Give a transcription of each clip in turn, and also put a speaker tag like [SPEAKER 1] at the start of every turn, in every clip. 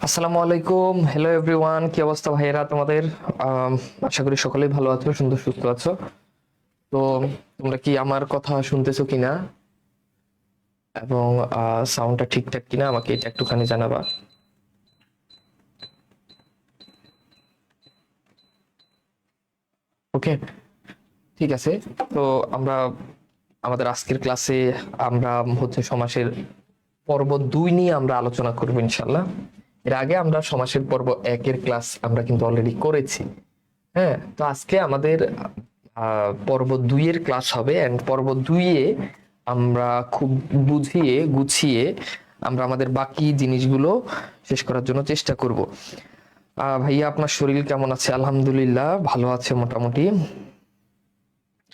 [SPEAKER 1] আসসালামু আলাইকুম, hello everyone. কি অবস্থা ভাইয়েরা তোমাদের? আশা করি সকলেই ভালো আছো, সুন্দর সুস্থ আছো। তো তোমরা কি আমার কথা শুনতেছো কিনা এবং সাউন্ডটা ঠিকঠাক কিনা আমাকে এটা একটুখানি জানাবা। ওকে, ঠিক আছে। তো আমরা আমাদের আজকের ক্লাসে আমরা সমাসের পর্ব ২ নিয়ে আমরা আলোচনা করবো ইনশাল্লাহ। এর আগে আমরা সমাসের পর্ব ১-এর ক্লাস আমরা কিন্তু অলরেডি করেছি। হ্যাঁ, তো আজকে আমাদের পর্ব ২-এর ক্লাস হবে, এন্ড পর্ব ২-এ আমরা খুব বুঝিয়ে গুছিয়ে আমরা আমাদের বাকি জিনিসগুলো শেষ করার জন্য চেষ্টা করব। ভাইয়া, আপনার শরীর কেমন আছে? আলহামদুলিল্লাহ ভালো আছে মোটামুটি।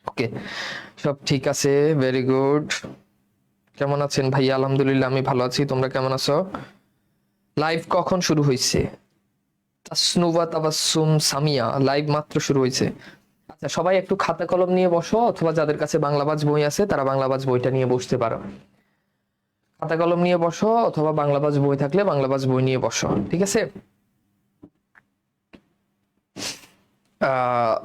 [SPEAKER 1] ওকে, সব ঠিক আছে, ভেরি গুড। কেমন আছেন ভাইয়া? আলহামদুলিল্লাহ আমি ভালো আছি, তোমরা কেমন আছো? লাইভ কখন শুরু হয়েছে? তাসনুবা তাবাসসুম সামিয়া, লাইভ মাত্র শুরু হয়েছে। আচ্ছা, সবাই একটু খাতা কলম নিয়ে বসো, অথবা যাদের কাছে বাংলাবাজ বই আছে তারা বাংলাবাজ বইটা নিয়ে বসতে পারো। খাতা কলম নিয়ে বসো, অথবা বাংলাবাজ বই থাকলে বাংলাবাজ বই নিয়ে বসো, ঠিক আছে? আহ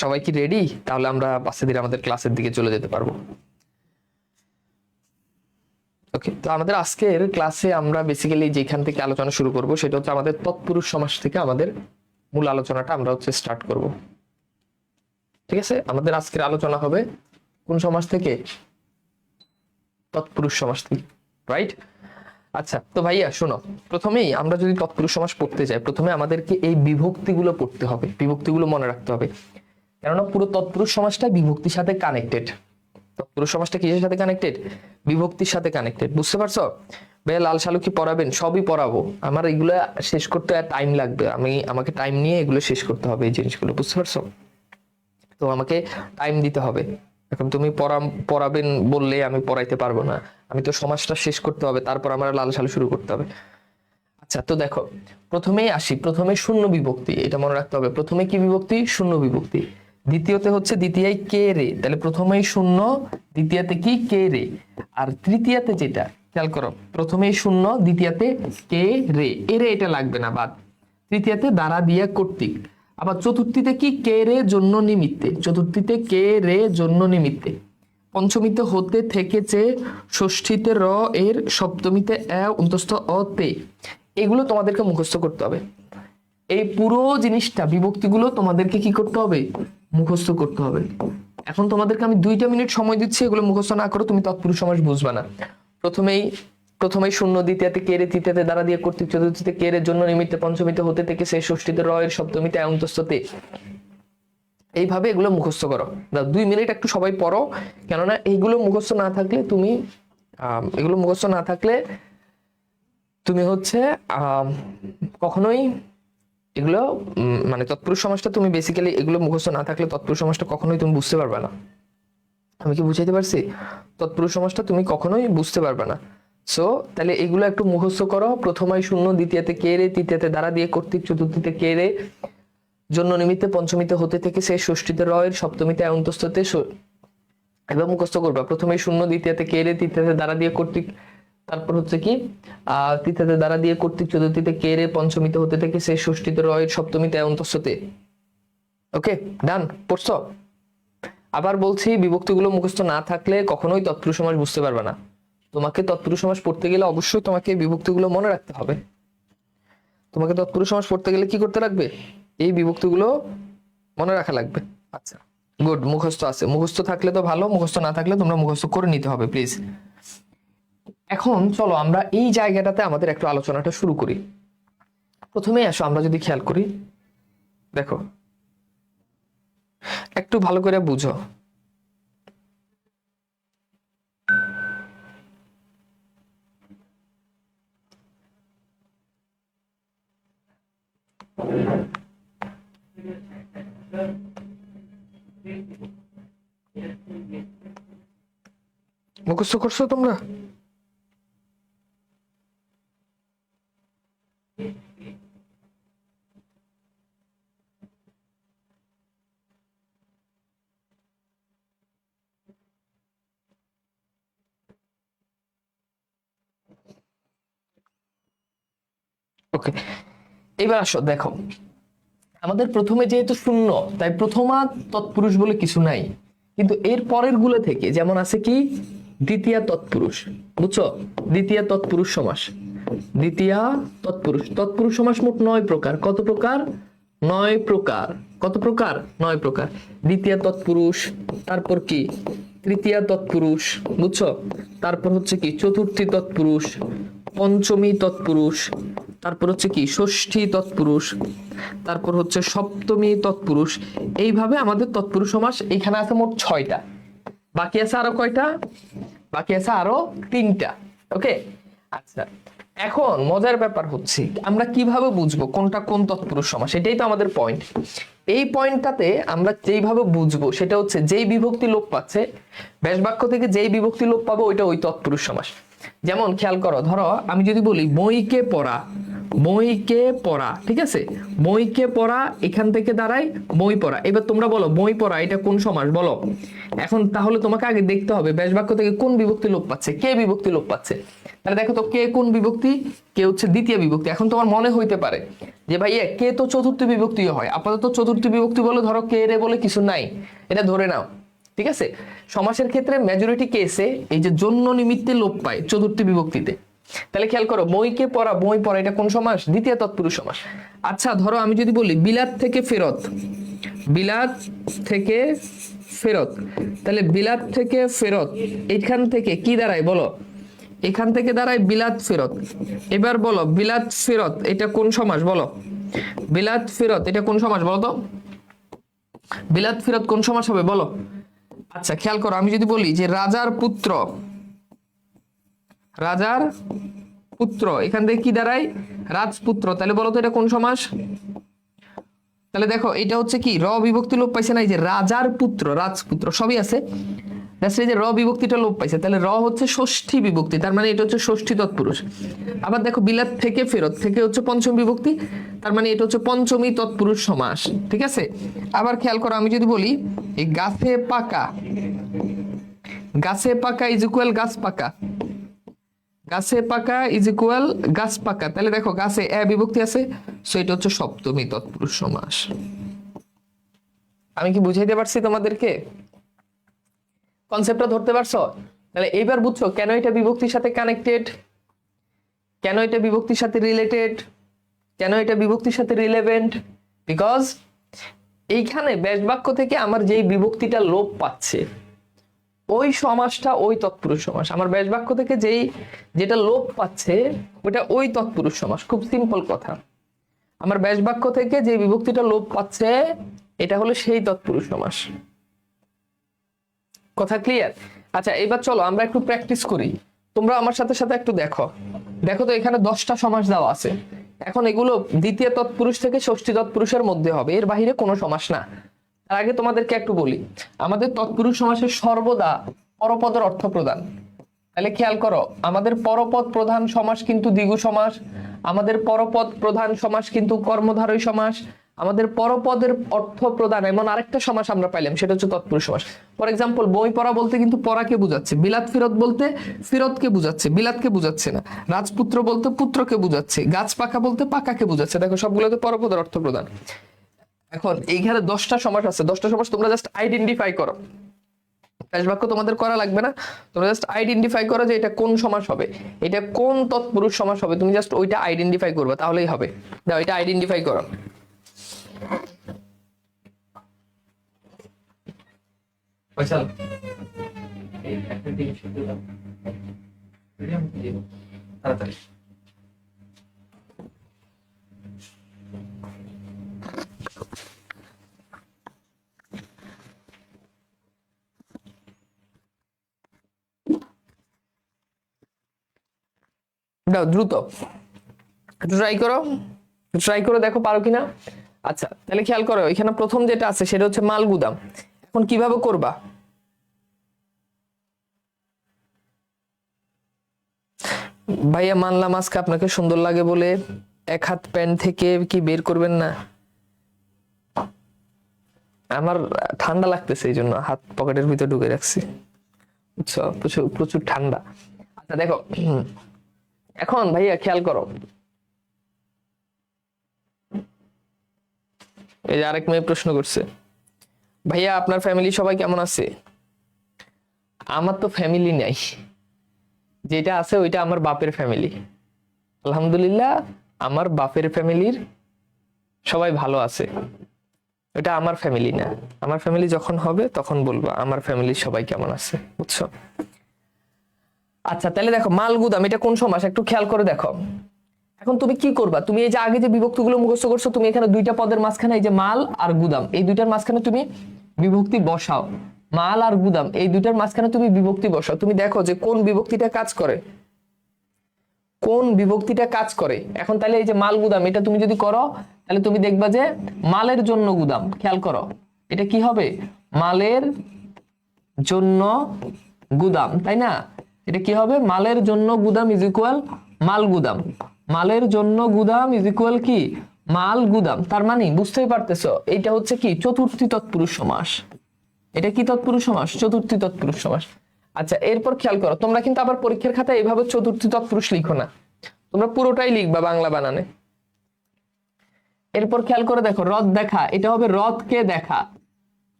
[SPEAKER 1] সবাই কি রেডি? তাহলে আমরা আস্তে ধীরে আমাদের ক্লাসের দিকে চলে যেতে পারবো। ওকে, তো আমাদের আজকের ক্লাসে আমরা বেসিক্যালি যেখান থেকে আলোচনা শুরু করব সেটা হচ্ছে আমাদের তৎপুরুষ সমাস থেকে আমাদের মূল আলোচনাটা আমরা স্টার্ট করব। ঠিক আছে, আমাদের আজকের আলোচনা হবে কোন সমাস থেকে? তৎপুরুষ সমাস থেকে, রাইট? আচ্ছা, তো ভাইয়া শোনো, প্রথমেই আমরা যদি তৎপুরুষ সমাস পড়তে যাই, প্রথমে আমাদেরকে এই বিভক্তিগুলো পড়তে হবে, বিভক্তিগুলো মনে রাখতে হবে। কেননা পুরো তৎপুরুষ সমাসটা বিভক্তির সাথে কানেক্টেড। তৎপুরুষ সমাসটা কিসের সাথে কানেক্টেড? বিভক্তির সাথে কানেক্টেড, বুঝতে পারছো? ভাইয়া, লাল সালু কি পড়াবেন? সবই পড়াবো। আমার এগুলো শেষ করতে টাইম লাগবে, আমাকে টাইম নিয়ে এগুলো শেষ করতে হবে, এই জিনিসগুলো, বুঝতে পারছো? তো আমাকে টাইম দিতে হবে। এখন তুমি পড়াবেন বললে আমি পড়াইতে পারবো না। আমি তো সমাজটা শেষ করতে হবে, তারপর আমার লাল সালু শুরু করতে হবে। আচ্ছা, তো দেখো, প্রথমেই আসি, প্রথমে শূন্য বিভক্তি, এটা মনে রাখতে হবে। প্রথমে কি বিভক্তি? শূন্য বিভক্তি। দ্বিতীয়তে হচ্ছে দ্বিতীয়ায় কে রে, তাহলে প্রথমেই শূন্য, দ্বিতীয়তে কি? কে রে। আর তৃতীয়াতে যেটা, খেয়াল করো, প্রথমেই শূন্য, দ্বিতীয়াতে কে রে, এরে এটা লাগবে না, বাদ। তৃতীয়াতে দ্বারা দিয়া কর্তৃক। আবার চতুর্থীতে কি? কে রে জন্য নিমিত্তে, চতুর্থীতে কে রে জন্য নিমিত্তে। পঞ্চমীতে হতে থেকেছে, ষষ্ঠীতে র এর, সপ্তমীতে অন্তস্থ অ তে। এগুলো তোমাদেরকে মুখস্থ করতে হবে। এই পুরো জিনিসটা, বিভক্তিগুলো তোমাদেরকে কি করতে হবে? মুখস্থ করতে হবে। এখন তোমাদেরকে আমি 2টা মিনিট সময় দিচ্ছি, এগুলো মুখস্থ না করো তুমি তৎপুরুষ সমাস বুঝবা না। প্রথমেই প্রথমেই শূন্য, দ্বিতীয়তে কে রে, তৃতীয়তে দ্বারা দিয়ে কর্তৃক, চতুর্থীতে কে রে জন্য নিমিত্তে, পঞ্চমীতে হতে থেকে সে, ষষ্ঠীতে র এর, সপ্তমীতে অন্তস্থ তে। এইভাবে এগুলো মুখস্থ করো। 2 মিনিট একটু সবাই পড়ো, কেননা এইগুলো মুখস্থ না থাকলে তুমি এগুলো মুখস্থ না থাকলে তুমি কখনোই এগুলো মানে তৎপুরুষ সমাজটা তুমি বেসিক্যালি এগুলো মুখস্থ না থাকলে তৎপুরুষ সমাজটা কখনোই তুমি বুঝতে পারবে না। আমি কি বুঝাইতে পারছি? তৎপুরুষ সমাজটা তুমি কখনোই বুঝতে পারবে না। সো তাহলে এগুলো একটু মুখস্থ করো। প্রথমায় শূন্য, দ্বিতীয়তে কে রে, তৃতীয়তে দ্বারা দিয়ে কর্তৃক, চতুর্থীতে কে রে জন্য নিমিত্তে, পঞ্চমীতে হতে থেকে সে, ষষ্ঠীতে র এর, সপ্তমীতে অন্তস্থতে। এবার মুখস্থ করবা, প্রথমে শূন্য, দ্বিতীয়তে কে রে, তৃতীয়তে দ্বারা দিয়ে কর্তৃক, তারপর হচ্ছে কি তৃতীয়তে দ্বারা দিয়ে কর্তৃক, চতুর্থীতে কে রে, পঞ্চমীতে হতে থেকে সে, ষষ্ঠীতে র এর, সপ্তমীতে অন্তস্থতে। ওকে, ডান, পড়ছো? আবার বলছি, বিভক্তিগুলো মুখস্থ না থাকলে কখনোই তৎপুরুষ সমাস বুঝতে পারবে না। তোমাকে তৎপুরুষ সমাস পড়তে গেলে অবশ্যই তোমাকে বিভক্তিগুলো মনে রাখতে হবে। তোমাকে তৎপুরুষ সমাস পড়তে গেলে কি করতে লাগবে? এই বিভক্তিগুলো মনে রাখা লাগবে। আচ্ছা, গুড, মুখস্থ আছে। মুখস্থ থাকলে তো ভালো, মুখস্থ না থাকলে তোমরা মুখস্থ করে নিতে হবে প্লিজ। এখন চলো আমরা এই জায়গাটাতে আমাদের একটু আলোচনাটা শুরু করি। প্রথমে আসো, আমরা যদি খেয়াল করি, দেখো একটু ভালো করে বুঝো। মুখস্থ করছো তোমরা? ওকে, এবার আসো দেখো, আমাদের প্রথমে যেহেতু শূন্য, তাই প্রথমা তৎপুরুষ বলে কিছু নাই, কিন্তু এর পরের গুলো থেকে যেমন আছে কি দ্বিতীয় তৎপুরুষ, বুঝছো? দ্বিতীয় তৎপুরুষ সমাস, দ্বিতীয় তৎপুরুষ, তৎপুরুষ সমাস মোট 9 প্রকার। কত প্রকার? 9 প্রকার। কত প্রকার? 9 প্রকার। দ্বিতীয় তৎপুরুষ, তারপর কি তৃতীয় তৎপুরুষ, বুঝছো? তারপর হচ্ছে কি চতুর্থী তৎপুরুষ, পঞ্চমী তৎপুরুষ, তারপর হচ্ছে কি ষষ্ঠী তৎপুরুষ, তারপর হচ্ছে সপ্তমী তৎপুরুষ। এইভাবে আমাদের তৎপুরুষ সমাস এখানে আছে মোট 6টা। বাকি আছে আরো কয়টা? বাকি আছে আরো 3টা। ওকে, আচ্ছা, এখন মজার ব্যাপার হচ্ছে আমরা কিভাবে বুঝবো কোনটা কোন তৎপুরুষ সমাস? এটাই তো আমাদের পয়েন্ট। এই পয়েন্টটাতে আমরা যেইভাবে বুঝবো সেটা হচ্ছে যেই বিভক্তি লোপ পাচ্ছে, ব্যাস বাক্য থেকে যেই বিভক্তি লোপ পাবো ওইটা ওই তৎপুরুষ সমাস। যেমন খেয়াল করো, ধরো আমি যদি বলি বইকে পড়া, বইকে পড়া, ঠিক আছে? বইকে পড়া এখান থেকে দাঁড়ায় বই পড়া। এবার তোমরা বলো বই পড়া এটা কোন সমাস বলো? এখন তাহলে তোমাকে আগে দেখতে হবে ব্যাস বাক্য থেকে কোন বিভক্তি লোপ পাচ্ছে, কে বিভক্তি লোপ পাচ্ছে। তাহলে দেখো তো কে কোন বিভক্তি, কে হচ্ছে দ্বিতীয় বিভক্তি। এখন তোমার মনে হইতে পারে যে ভাইয়া কে তো চতুর্থ বিভক্তি হয়, আপাতত চতুর্থ বিভক্তি বলে ধরো কে রে বলে কিছু নাই, এটা ধরে নাও, ঠিক আছে? সমাসের ক্ষেত্রে মেজরিটি কেসে এই যে জন্য নিমিত্তে লোপ পায় চতুর্থ বিভক্তিতে। তাহলে খেয়াল করো, বইকে পড়া, বই পড়া এটা কোন সমাস? দ্বিতীয় তৎপুরুষ সমাস। আচ্ছা, ধরো আমি যদি বলি বিলাত থেকে ফেরত, বিলাত থেকে ফেরত, তাহলে বিলাত থেকে ফেরত এখান থেকে কি দাঁড়ায় বলো? এখান থেকে দাঁড়ায় বিলাত ফেরত। এবার বলো বিলাত ফেরত এটা কোন সমাস বলো? বিলাত ফেরত এটা কোন সমাস বলো তো? বিলাত ফেরত কোন সমাস হবে বলো? আচ্ছা, খেয়াল করো, আমি যদি বলি যে রাজার পুত্র, রাজার পুত্র এখান থেকে কি দাঁড়ায়? রাজপুত্র, তাহলে বলো তো এটা কোন সমাস? তাহলে দেখো এটা হচ্ছে কি র বিভক্তি লোপ পাইছে না, এই যে রাজার পুত্র, রাজপুত্র সবই আছে, এই যে র বিভক্তিটা লোপ পাইছে, তাহলে র হচ্ছে ষষ্ঠী বিভক্তি, তার মানে এটা হচ্ছে ষষ্ঠী তৎপুরুষ। আবার দেখো বিলাত থেকে ফেরত, থেকে হচ্ছে পঞ্চম বিভক্তি, তার মানে এটা হচ্ছে পঞ্চমী তৎপুরুষ সমাস, ঠিক আছে? আবার খেয়াল করো, আমি যদি বলি এই গাছে পাকা, গাছে পাকা ইজ ইকুয়াল গাছ পাকা, গাছে পাকা ইজ ইকুয়াল গাছ পাকা, তাহলে দেখো গাছে এ বিভক্তি আছে, সো এটা হচ্ছে সপ্তমী তৎপুরুষ সমাস। আমি কি বুঝাইতে পারছি তোমাদেরকে? কনসেপ্টটা ধরতে পারছো? তাহলে এইবার বুঝছো কেন এটা বিভক্তির সাথে কানেক্টেড, কেন এটা বিভক্তির সাথে রিলেটেড, কেন এটা বিভক্তির সাথে রিলেভেন্ট। বিকজ এইখানে ব্যাস বাক্য থেকে আমার যেই বিভক্তিটা লোপ পাচ্ছে ওই সমাসটা ওই তৎপুরুষ সমাস। আমার ব্যাস বাক্য থেকে যেটা লোপ পাচ্ছে ওটা ওই তৎপুরুষ সমাস। খুব সিম্পল কথা, আমার ব্যাস বাক্য থেকে যে বিভক্তিটা লোপ পাচ্ছে এটা হলো সেই তৎপুরুষ সমাস। কথা ক্লিয়ার? আচ্ছা, এবার চলো আমরা একটু প্র্যাকটিস করি, তোমরা আমার সাথে সাথে একটু দেখো। দেখো তো এখানে 10টা সমাস দেওয়া আছে, এখন এগুলো দ্বিতীয় তৎপুরুষ থেকে ষষ্ঠী তৎপুরুষের মধ্যে হবে, এর বাইরে কোনো সমাস না। তার আগে তোমাদেরকে একটু বলি, আমাদের তৎপুরুষ সমাসের সর্বদা পরপদের অর্থ প্রদান। তাহলে খেয়াল করো, আমাদের পরপদ প্রধান সমাস কিন্তু দ্বিগু সমাস, আমাদের পরপদ প্রধান সমাস কিন্তু কর্মধারয় সমাস, আমাদের পরপদের অর্থ প্রদান এমন আরেকটা সমাস আমরা পাইলাম, সেটা হচ্ছে তৎপুরুষ সমাস। ফর এক্সাম্পল, বই পড়া বলতে কিন্তু পড়াকে বুঝাচ্ছে, বিলাত ফেরত বলতে ফেরতকে বুঝাচ্ছে, বিলাতকে বুঝাচ্ছে না, রাজপুত্র বলতে পুত্রকে বুঝাচ্ছে, গাছ পাকা বলতে পাকাকে বুঝাচ্ছে। দেখো সবগুলোতে পরপদের অর্থ প্রদান। এখন এইখানে 10টা সমাস আছে, 10টা সমাস তোমরা জাস্ট আইডেন্টিফাই করো, ব্যাস বাক্য তোমাদের করা লাগবে না, তোমরা জাস্ট আইডেন্টিফাই করো যে এটা কোন সমাস হবে, এটা কোন তৎপুরুষ সমাস হবে, তুমি জাস্ট ওইটা আইডেন্টিফাই করবে, তাহলেই হবে। দাও এটা আইডেন্টিফাই করো। তাড়াতাড়ি দাও, দ্রুত একটু ট্রাই করো, ট্রাই করে দেখো পারো কিনা। আচ্ছা, তাহলে খেয়াল করো, এখানে প্রথম যেটা আছে সেটা হচ্ছে মাল গুদাম। এখন কিভাবে করবা? ভাইয়া মানলাম আজকে আপনাকে সুন্দর লাগে বলে এক হাত প্যান্ট থেকে কি বের করবেন না? আমার ঠান্ডা লাগতেছে এই জন্য হাত পকেটের ভিতরে ঢুকে রাখছি, বুঝছো? প্রচুর প্রচুর ঠান্ডা। আচ্ছা দেখো, এখন ভাইয়া খেয়াল করো, এই যে আরেক মেয়ে প্রশ্ন করছে, ভাইয়া আপনার ফ্যামিলি সবাই কেমন আছে? আমার তো ফ্যামিলি নাই, যেটা আছে ওইটা আমার বাপের ফ্যামিলি। আলহামদুলিল্লাহ আমার বাপের ফ্যামিলির সবাই ভালো আছে, ওটা আমার ফ্যামিলি না। আমার ফ্যামিলি যখন হবে তখন বলবো আমার ফ্যামিলির সবাই কেমন আছে, বুঝছো? আচ্ছা তাহলে দেখো মাল গুদাম এটা কোন সমাস একটু খেয়াল করে দেখো। এখন তুমি কি করবা, তুমি এই যে আগে যে বিভক্তিগুলো মুখস্থ করছো, তুমি এখানে দুইটা পদের মাঝখানে এই যে মাল আর গুদাম এই দুইটার মাঝখানে তুমি বিভক্তি বসাও। মাল আর গুদাম এই দুইটার মাঝখানে তুমি বিভক্তি বসাও। তুমি দেখো যে কোন বিভক্তিটা কাজ করে, কোন বিভক্তিটা কাজ করে। এখন তাহলে এই যে মাল গুদাম এটা তুমি যদি করো তাহলে তুমি দেখবা যে মালের জন্য গুদাম, খেয়াল করো এটা কি হবে, মালের জন্য গুদাম, তাই না? এটা কি হবে, মালের জন্য গুদাম ইজ ইকুয়াল মাল গুদাম। মালের জন্য গুদাম ইজ ইকুয়াল কি, মাল গুদাম। তার মানে বুঝতেই পারতেছো এইটা হচ্ছে কি চতুর্থী তৎপুরুষ সমাস। এটা কি তৎপুরুষ সমাস, চতুর্থী তৎপুরুষ সমাস। আচ্ছা এরপর খেয়াল করো, তোমরা কিন্তু আবার পরীক্ষার খাতায় এইভাবে চতুর্থী তৎপুরুষ লিখো না, তোমরা পুরোটাই লিখবা বাংলা বানানে। এরপর খেয়াল করে দেখো রথ দেখা, এটা হবে রথকে দেখা।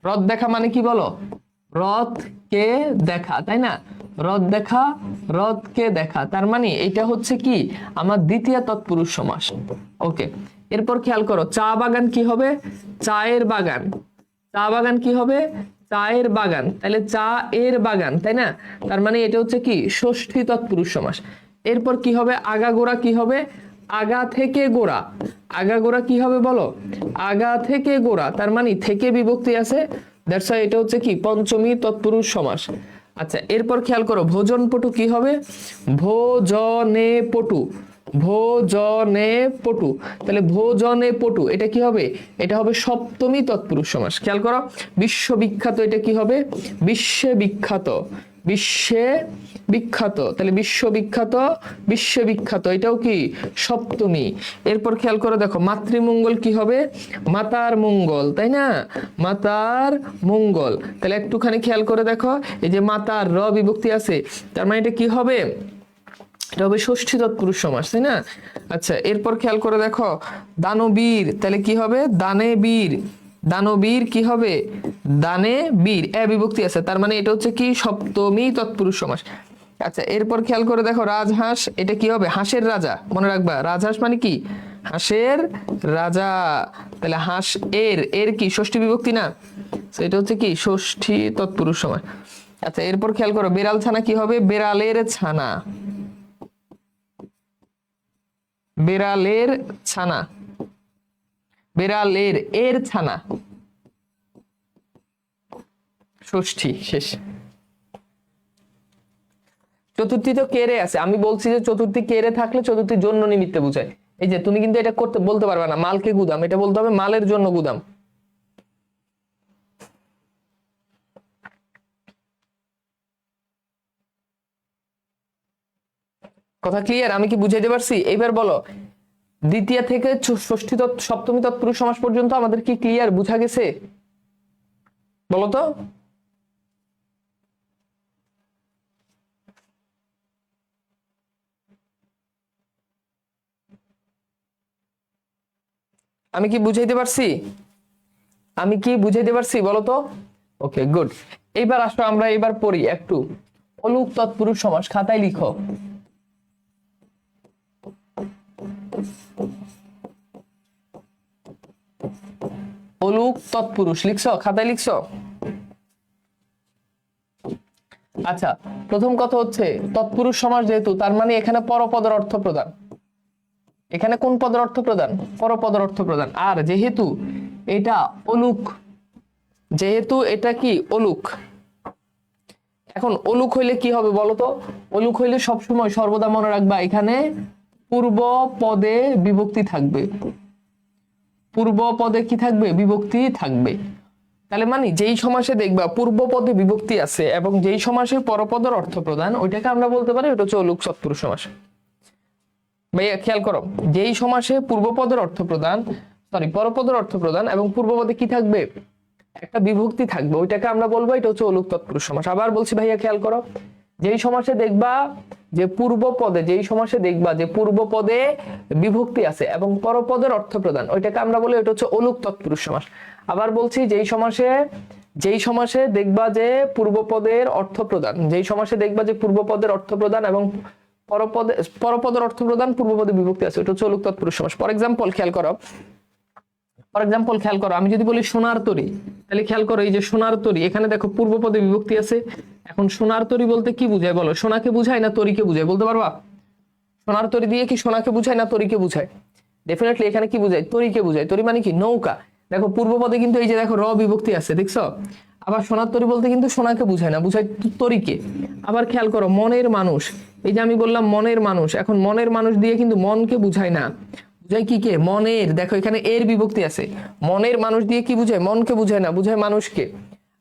[SPEAKER 1] রথ দেখা মানে কি বলো, রথকে দেখা, তাই না? রথ দেখা, রথকে দেখা, তার মানে এটা হচ্ছে কি আমার দ্বিতীয় তৎপুরুষ সমাস। ওকে এরপর খেয়াল করো চা বাগান কি হবে, চায়ের বাগান। চা বাগান কি হবে, চায়ের বাগান, তাহলে চা এর বাগান, তাই না? তার মানে এটা হচ্ছে কি ষষ্ঠী তৎপুরুষ সমাস। এরপর কি হবে আগাগোড়া কি হবে, আগা থেকে গোড়া। আগাগোড়া কি হবে বলো, আগা থেকে গোড়া, তার মানে থেকে বিভক্তি আছে, দ্যাটস হোয়াই এটা হচ্ছে কি পঞ্চমী তৎপুরুষ সমাস। আচ্ছা এরপর খেয়াল করো ভোজন পটু কি হবে, ভোজনে পটু। ভোজনে পটু, তাহলে ভোজনে পটু এটা কি হবে, এটা হবে সপ্তমী তৎপুরুষ সমাস। খেয়াল করো বিশ্ববিখ্যাত এটা কি হবে, বিশ্বে বিখ্যাত। বিশ্বে বিখ্যাত, তাহলে বিশ্ববিখ্যাত, বিশ্বে বিখ্যাত এটাও কি সপ্তমী। এরপর খেয়াল করে দেখো মাতৃমঙ্গল কি হবে, মাতার মঙ্গল, তাই না? মাতার মঙ্গল, তাহলে একটুখানি খেয়াল করে দেখো এই যে মাতার র বিভক্তি আছে, তার মানে এটা কি হবে, এটা হবে ষষ্ঠী তৎপুরুষ সমাস, তাই না? আচ্ছা এরপর খেয়াল করে দেখো দানবীর, তাহলে কি হবে দানে বীর। দানবীর কি হবে, দানে বীর, এ বিভক্তি আছে, তার মানে এটা হচ্ছে কি সপ্তমী তৎপুরুষ সমাস। আচ্ছা এরপর খেয়াল করে দেখো রাজহাঁস, এটা কি হবে হাঁসের রাজা, মনে রাখবা রাজহাঁস মানে কি হাঁসের রাজা, তাহলে হাঁস এর, এর কি ষষ্ঠী বিভক্তি না, এটা হচ্ছে কি ষষ্ঠী তৎপুরুষ সমাস। আচ্ছা এরপর খেয়াল করো বেড়াল ছানা কি হবে, বেড়ালের ছানা। বেড়ালের ছানা, বেড়ালের এর ছানা, ষষ্ঠী শেষ। চতুর্থী তো কেরে আছে, আমি বলছি যে চতুর্থী কেরে থাকলে চতুর্থীর জন্য নিমিত্তে বোঝায়। এই যে তুমি কিন্তু এটা করতে বলতে পারবে না মালকে গুদাম, এটা বলতে হবে মালের জন্য গুদাম। কথা ক্লিয়ার, আমি কি বুঝাইতে পারছি? এইবার বলো দ্বিতীয় থেকে ষষ্ঠী সপ্তমী তৎপুরুষ সমাস পর্যন্ত আমাদের কি ক্লিয়ার, বুঝা গেছে বলো তো? আমি কি বুঝাইতে পারছি, আমি কি বুঝাইতে পারছি বলো তো? Okay good. এইবার আসো আমরা এবার পড়ি একটু অলুক তৎপুরুষ সমাস, খাতায় লিখো। অলুক তৎপুরুষ লিখছো, খাতায় লিখছো? আচ্ছা প্রথম কথা হচ্ছে তৎপুরুষ সমাস যেহেতু, তার মানে এখানে পরপদের অর্থ প্রদান। এখানে কোন পদের অর্থ প্রদান, পরপদের অর্থ প্রদান। আর যেহেতু এটা অলুক, যেহেতু এটা কি অলুক, এখন অলুক হইলে কি হবে বলতো, অলুক হইলে সবসময় সর্বদা মনে রাখবা এখানে পূর্ব পদে বিভক্তি থাকবে। পূর্ব পদে কি থাকবে, বিভক্তি থাকবে। তাহলে মানে যেই সমাসে দেখবা পূর্ব পদে বিভক্তি আছে এবং যেই সমাসে পরপদের অর্থ প্রদান, ওইটাকে আমরা বলতে পারি ওটা হচ্ছে অলুক তৎপুরুষ সমাস। ভাইয়া খেয়াল করো যেই সমাসে পূর্বপদের অর্থ প্রদান, সরি পরপদের অর্থ প্রদান এবং পূর্বপদে কি থাকবে একটা বিভক্তি থাকবে, ওইটাকে আমরা বলবো এটা হচ্ছে অলুক তৎপুরুষ সমাস। আবার বলছি ভাইয়া খেয়াল করো যেই সমাসে দেখবা যে পূর্ব পদে যেই সমাসে দেখবা যে পূর্ব পদে বিভক্তি আছে এবং পরপদের অর্থ প্রদান, ওইটাকে আমরা বলি এটা হচ্ছে অলুক তৎপুরুষ সমাস। আবার বলছি যেই সমাসে দেখবা যে পূর্ব পদের অর্থ প্রদান, যেই সমাসে দেখবা যে পূর্ব পদের অর্থ প্রদান এবং পরপদের অর্থ প্রদান পূর্ব পদে বিভক্তি আছে, এটা হচ্ছে অলুক তৎপুরুষ সমাস। ফর এক্সাম্পল খেয়াল করো, আমি যদি বলি সোনার তরী, তাহলে খেয়াল করো এই যে সোনার তরী, এখানে দেখো পূর্ব পদে বিভক্তি আছে। এখন সোনার তরী বলতে কি বুঝায় বলো? সোনাকে বুঝায় না তরীকে বুঝায়? বলতে পারবা? সোনার তরী দিয়ে কি সোনাকে বুঝায় না তরীকে বুঝায়? ডেফিনেটলি এখানে কি বুঝায়? তরীকে বুঝায়। তরী মানে কি? নৌকা। দেখো পূর্ব পদে কিন্তু এই যে দেখো র বিভক্তি আছে, দেখছো? আবার সোনার তরী বলতে কিন্তু সোনাকে বুঝায় না, বুঝায় তরীকে। আবার খেয়াল করো মনের মানুষ, এই যে আমি বললাম মনের মানুষ, এখন মনের মানুষ দিয়ে কিন্তু মনকে বুঝায় না, বুঝায় কি কে? মনের। দেখো এখানে এর বিভক্তি আছে, মনের মানুষ দিয়ে কি বুঝায়? মনকে বুঝায় না, বুঝায় মানুষকে।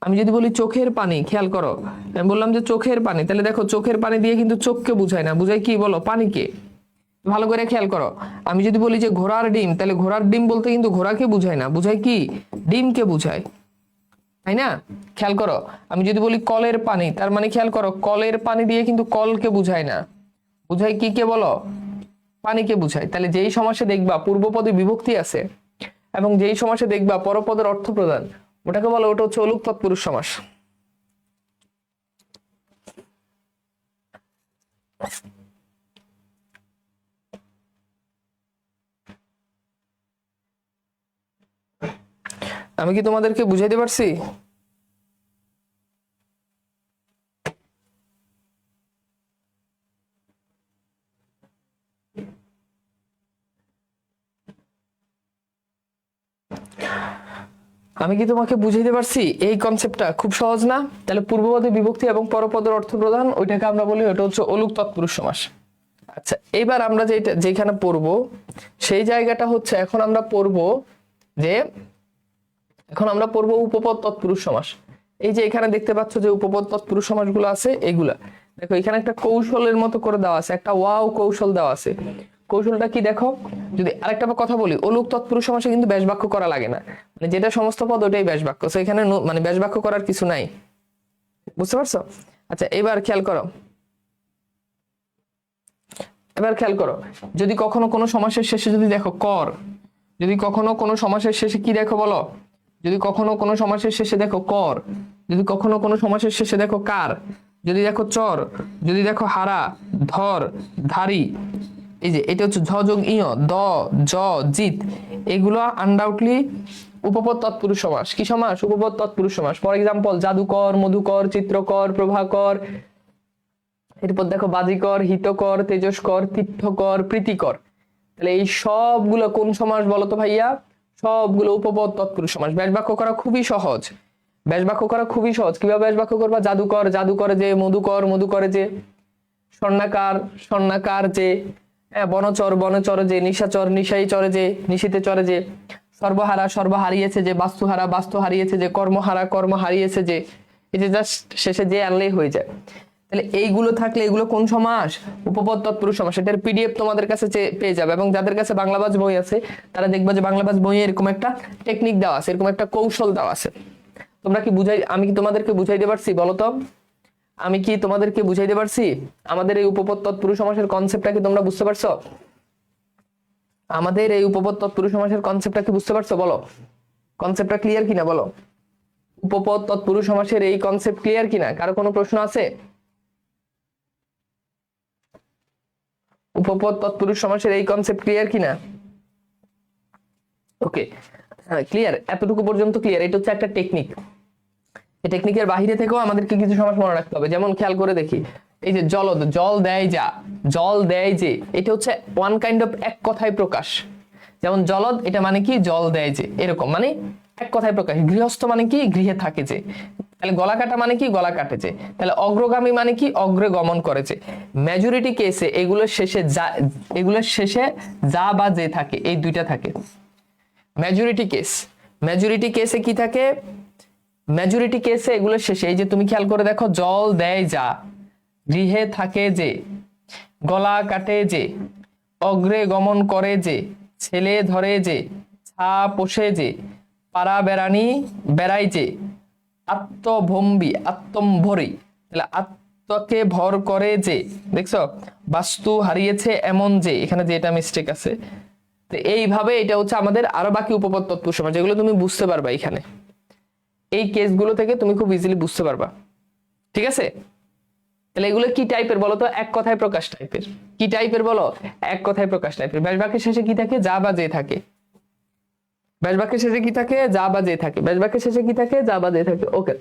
[SPEAKER 1] আমি যদি বলি চোখের পানি, খেয়াল করো আমি বললাম যে চোখের পানি, তাহলে দেখো চোখের পানি দিয়ে কিন্তু চোখকে বুঝায় না, বুঝায় কি বলো? পানিকে। ভালো করে খেয়াল করো, আমি যদি বলি যে ঘোড়ার ডিম, তাহলে ঘোড়ার ডিম বলতে কিন্তু ঘোড়াকে বুঝায় না, বুঝায় কি? ডিমকে বুঝায়, তাই না? খেয়াল করো আমি যদি বলি কলের পানি, তার মানে খেয়াল করো কলের পানি দিয়ে কিন্তু কলকে বুঝায় না, বুঝায় কি কে বলো? পানিকে বুঝায়। তাহলে যেই সমাসে দেখবা পূর্ব পদে বিভক্তি আছে এবং যেই সমাসে দেখবা পরপদের অর্থ প্রদান, ওটাকে বলো ওটা হচ্ছে অলুক তৎপুরুষ সমাস। আমি কি তোমাদেরকে বুঝাইতে পারছি? আমি কি তোমাকে বুঝাইতে পারছি? এই কনসেপ্টটা খুব সহজ না? তাহলে পূর্বপদে বিভক্তি এবং পরপদের অর্থ প্রদান, ওইটাকে আমরা বলি ওটা হচ্ছে অলুক তৎপুরুষ সমাস। আচ্ছা এবার আমরা যেখানে পড়বো সেই জায়গাটা হচ্ছে এখন আমরা পড়বো উপপদ তৎপুরুষ সমাস। এই যে এখানে দেখতে পাচ্ছ যে উপপদ তৎপুরুষ সমাসগুলো আছে, এগুলা দেখো এখানে একটা কৌশলের মতো করে দেওয়া আছে, একটা ওয়াও কৌশল দেওয়া আছে। কৌশলটা কি দেখো, যদি আরেকটা কথা বলি, অলুক তৎপুরুষ সমাসে কিন্তু ব্যাস বাক্য করা লাগে না, মানে যেটা সমস্ত পদ ওটাই ব্যাস বাক্য, তো এখানে মানে ব্যাস বাক্য করার কিছু নাই, বুঝতে পারছো? আচ্ছা এবার খেয়াল করো, যদি কখনো কোনো সমাসের শেষে যদি দেখো কর, যদি কখনো কোনো সমাসের শেষে কি দেখো বলো? যদি কখনো কোনো সমাসের শেষে দেখো কর, যদি কখনো কোনো সমাসের শেষে দেখো কার, যদি দেখো চর, যদি দেখো হারা, ধর, ধারি, এই যে এটা হচ্ছে ঝ যোগ ইয়, দ, জ, জিত, এগুলো আনডাউটলি উপপদ তৎপুরুষ সমাস। কি সমাস? উপপদ তৎপুরুষ সমাস। ফর এক্সাম্পল জাদুকর, মধুকর, চিত্রকর, প্রভাকর, এরপর দেখো বাজিকর, হিতকর, তেজস্কর, তীর্থকর, প্রীতিকর। তাহলে এই সবগুলো কোন সমাস বলো তো ভাইয়া? সবগুলো উপপদ তৎপুরুষ সমাস। ব্যাস বাক্য করা খুবই সহজ, কিভাবে ব্যাস বাক্য করবা? জাদুকর, জাদুকরে যে, মধুকর, মধুকরে যে, স্বর্ণাকার, স্বর্ণাকার যে, বনচর, বনচর যে, নিশাচর, নিশাই চরে যে, নিশিতে চরে যে, সর্বহারা, সর্ব হারিয়েছে যে, বাস্তুহারা, বাস্তু হারিয়েছে যে, কর্মহারা, কর্ম হারিয়েছে যে, এই যে জাস্ট শেষে যে আনলেই হয়ে যায়। তাহলে এইগুলো থাকলে এগুলো কোন সমাস? উপপদ তৎপুরুষ সমাস। এটার পিডিএফ তোমাদের কাছে পেয়ে যাবে, এবং যাদের কাছে বাংলাবাজ বই আছে তারা দেখবা যে বাংলাবাজ বইয়ে এরকম একটা টেকনিক দেওয়া আছে, এরকম একটা কৌশল দেওয়া আছে। তোমরা কি আমি কি তোমাদেরকে বুঝাইতে পারছি বলো তো? আমি কি তোমাদেরকে বুঝাইতে পারছি? আমাদের এই উপপদ তৎপুরুষ সমাসের কনসেপ্টটা কি তোমরা বুঝতে পারছো? আমাদের এই উপপদ তৎপুরুষ সমাসের কনসেপ্টটা কি বুঝতে পারছো? বলো কনসেপ্টটা ক্লিয়ার কিনা বলো? উপপদ তৎপুরুষ সমাসের এই কনসেপ্ট ক্লিয়ার কিনা? কারো কোনো প্রশ্ন আছে? উপপদ তৎপুরুষ সমাসের এই কনসেপ্ট ক্লিয়ার কিনা? ওকে, হ্যাঁ ক্লিয়ার, এতটুকু পর্যন্ত ক্লিয়ার। এটা হচ্ছে একটা টেকনিক, এই টেকনিকের বাইরে থেকেও আমাদেরকে কিছু সমাস মনে রাখতে হবে। যেমন খেয়াল করে দেখি, এই যে জলদ, জল দেয় যা, জল দেয় যে, এটা হচ্ছে ওয়ান কাইন্ড অফ এক কথায় প্রকাশ। যেমন জলদ, এটা মানে কি? জল দেয় যে, এরকম মানে এক কথায় প্রকাশ। গৃহস্থ মানে কি? গৃহে থাকে যে। তাহলে গলা কাটা মানে কি? গলা কাটে যে। তাহলে অগ্রগামী মানে কি? অগ্রে গমন করেছে। মেজরিটি কেসে এগুলোর শেষে যা বা যে থাকে, এই দুইটা থাকে। মেজরিটি কেসে কি থাকে? মেজরিটি কেসে এগুলোর শেষে, এই যে তুমি খেয়াল করে দেখো, জল দেয় যা, গৃহে থাকে যে, গলা কাটে যে, অগ্রে গমন করে যে, ছেলে ধরে যে, ছা পোষে যে, পাড়া বেড়াই যে, আত্মভম্বী, আত্মম্ভরি। তাহলে সত্যকে ভর করে যে, দেখছো, বাস্তু হারিয়েছে এমন যে, এখানে যে এটা মিস্টেক আছে। তো এইভাবে এটা হচ্ছে আমাদের আরো বাকি উপপদ তৎপুরুষ সমাস, যেগুলো তুমি বুঝতে পারবা এখানে, এই কেসগুলো থেকে তুমি খুব ইজিলি বুঝতে পারবা। ঠিক আছে, তাহলে এগুলো কি টাইপের বলো তো? এক কথায় প্রকাশ টাইপের। কি টাইপের বলো? এক কথায় প্রকাশ টাইপের। ব্যাস বাক্যের শেষে কি থাকে? যা বা যে থাকে। ব্যাস বাক্যের শেষে কি থাকে? যা বা যে থাকে। ব্যাস বাক্যের শেষে কি থাকে? যা বা যে থাকে। ওকে,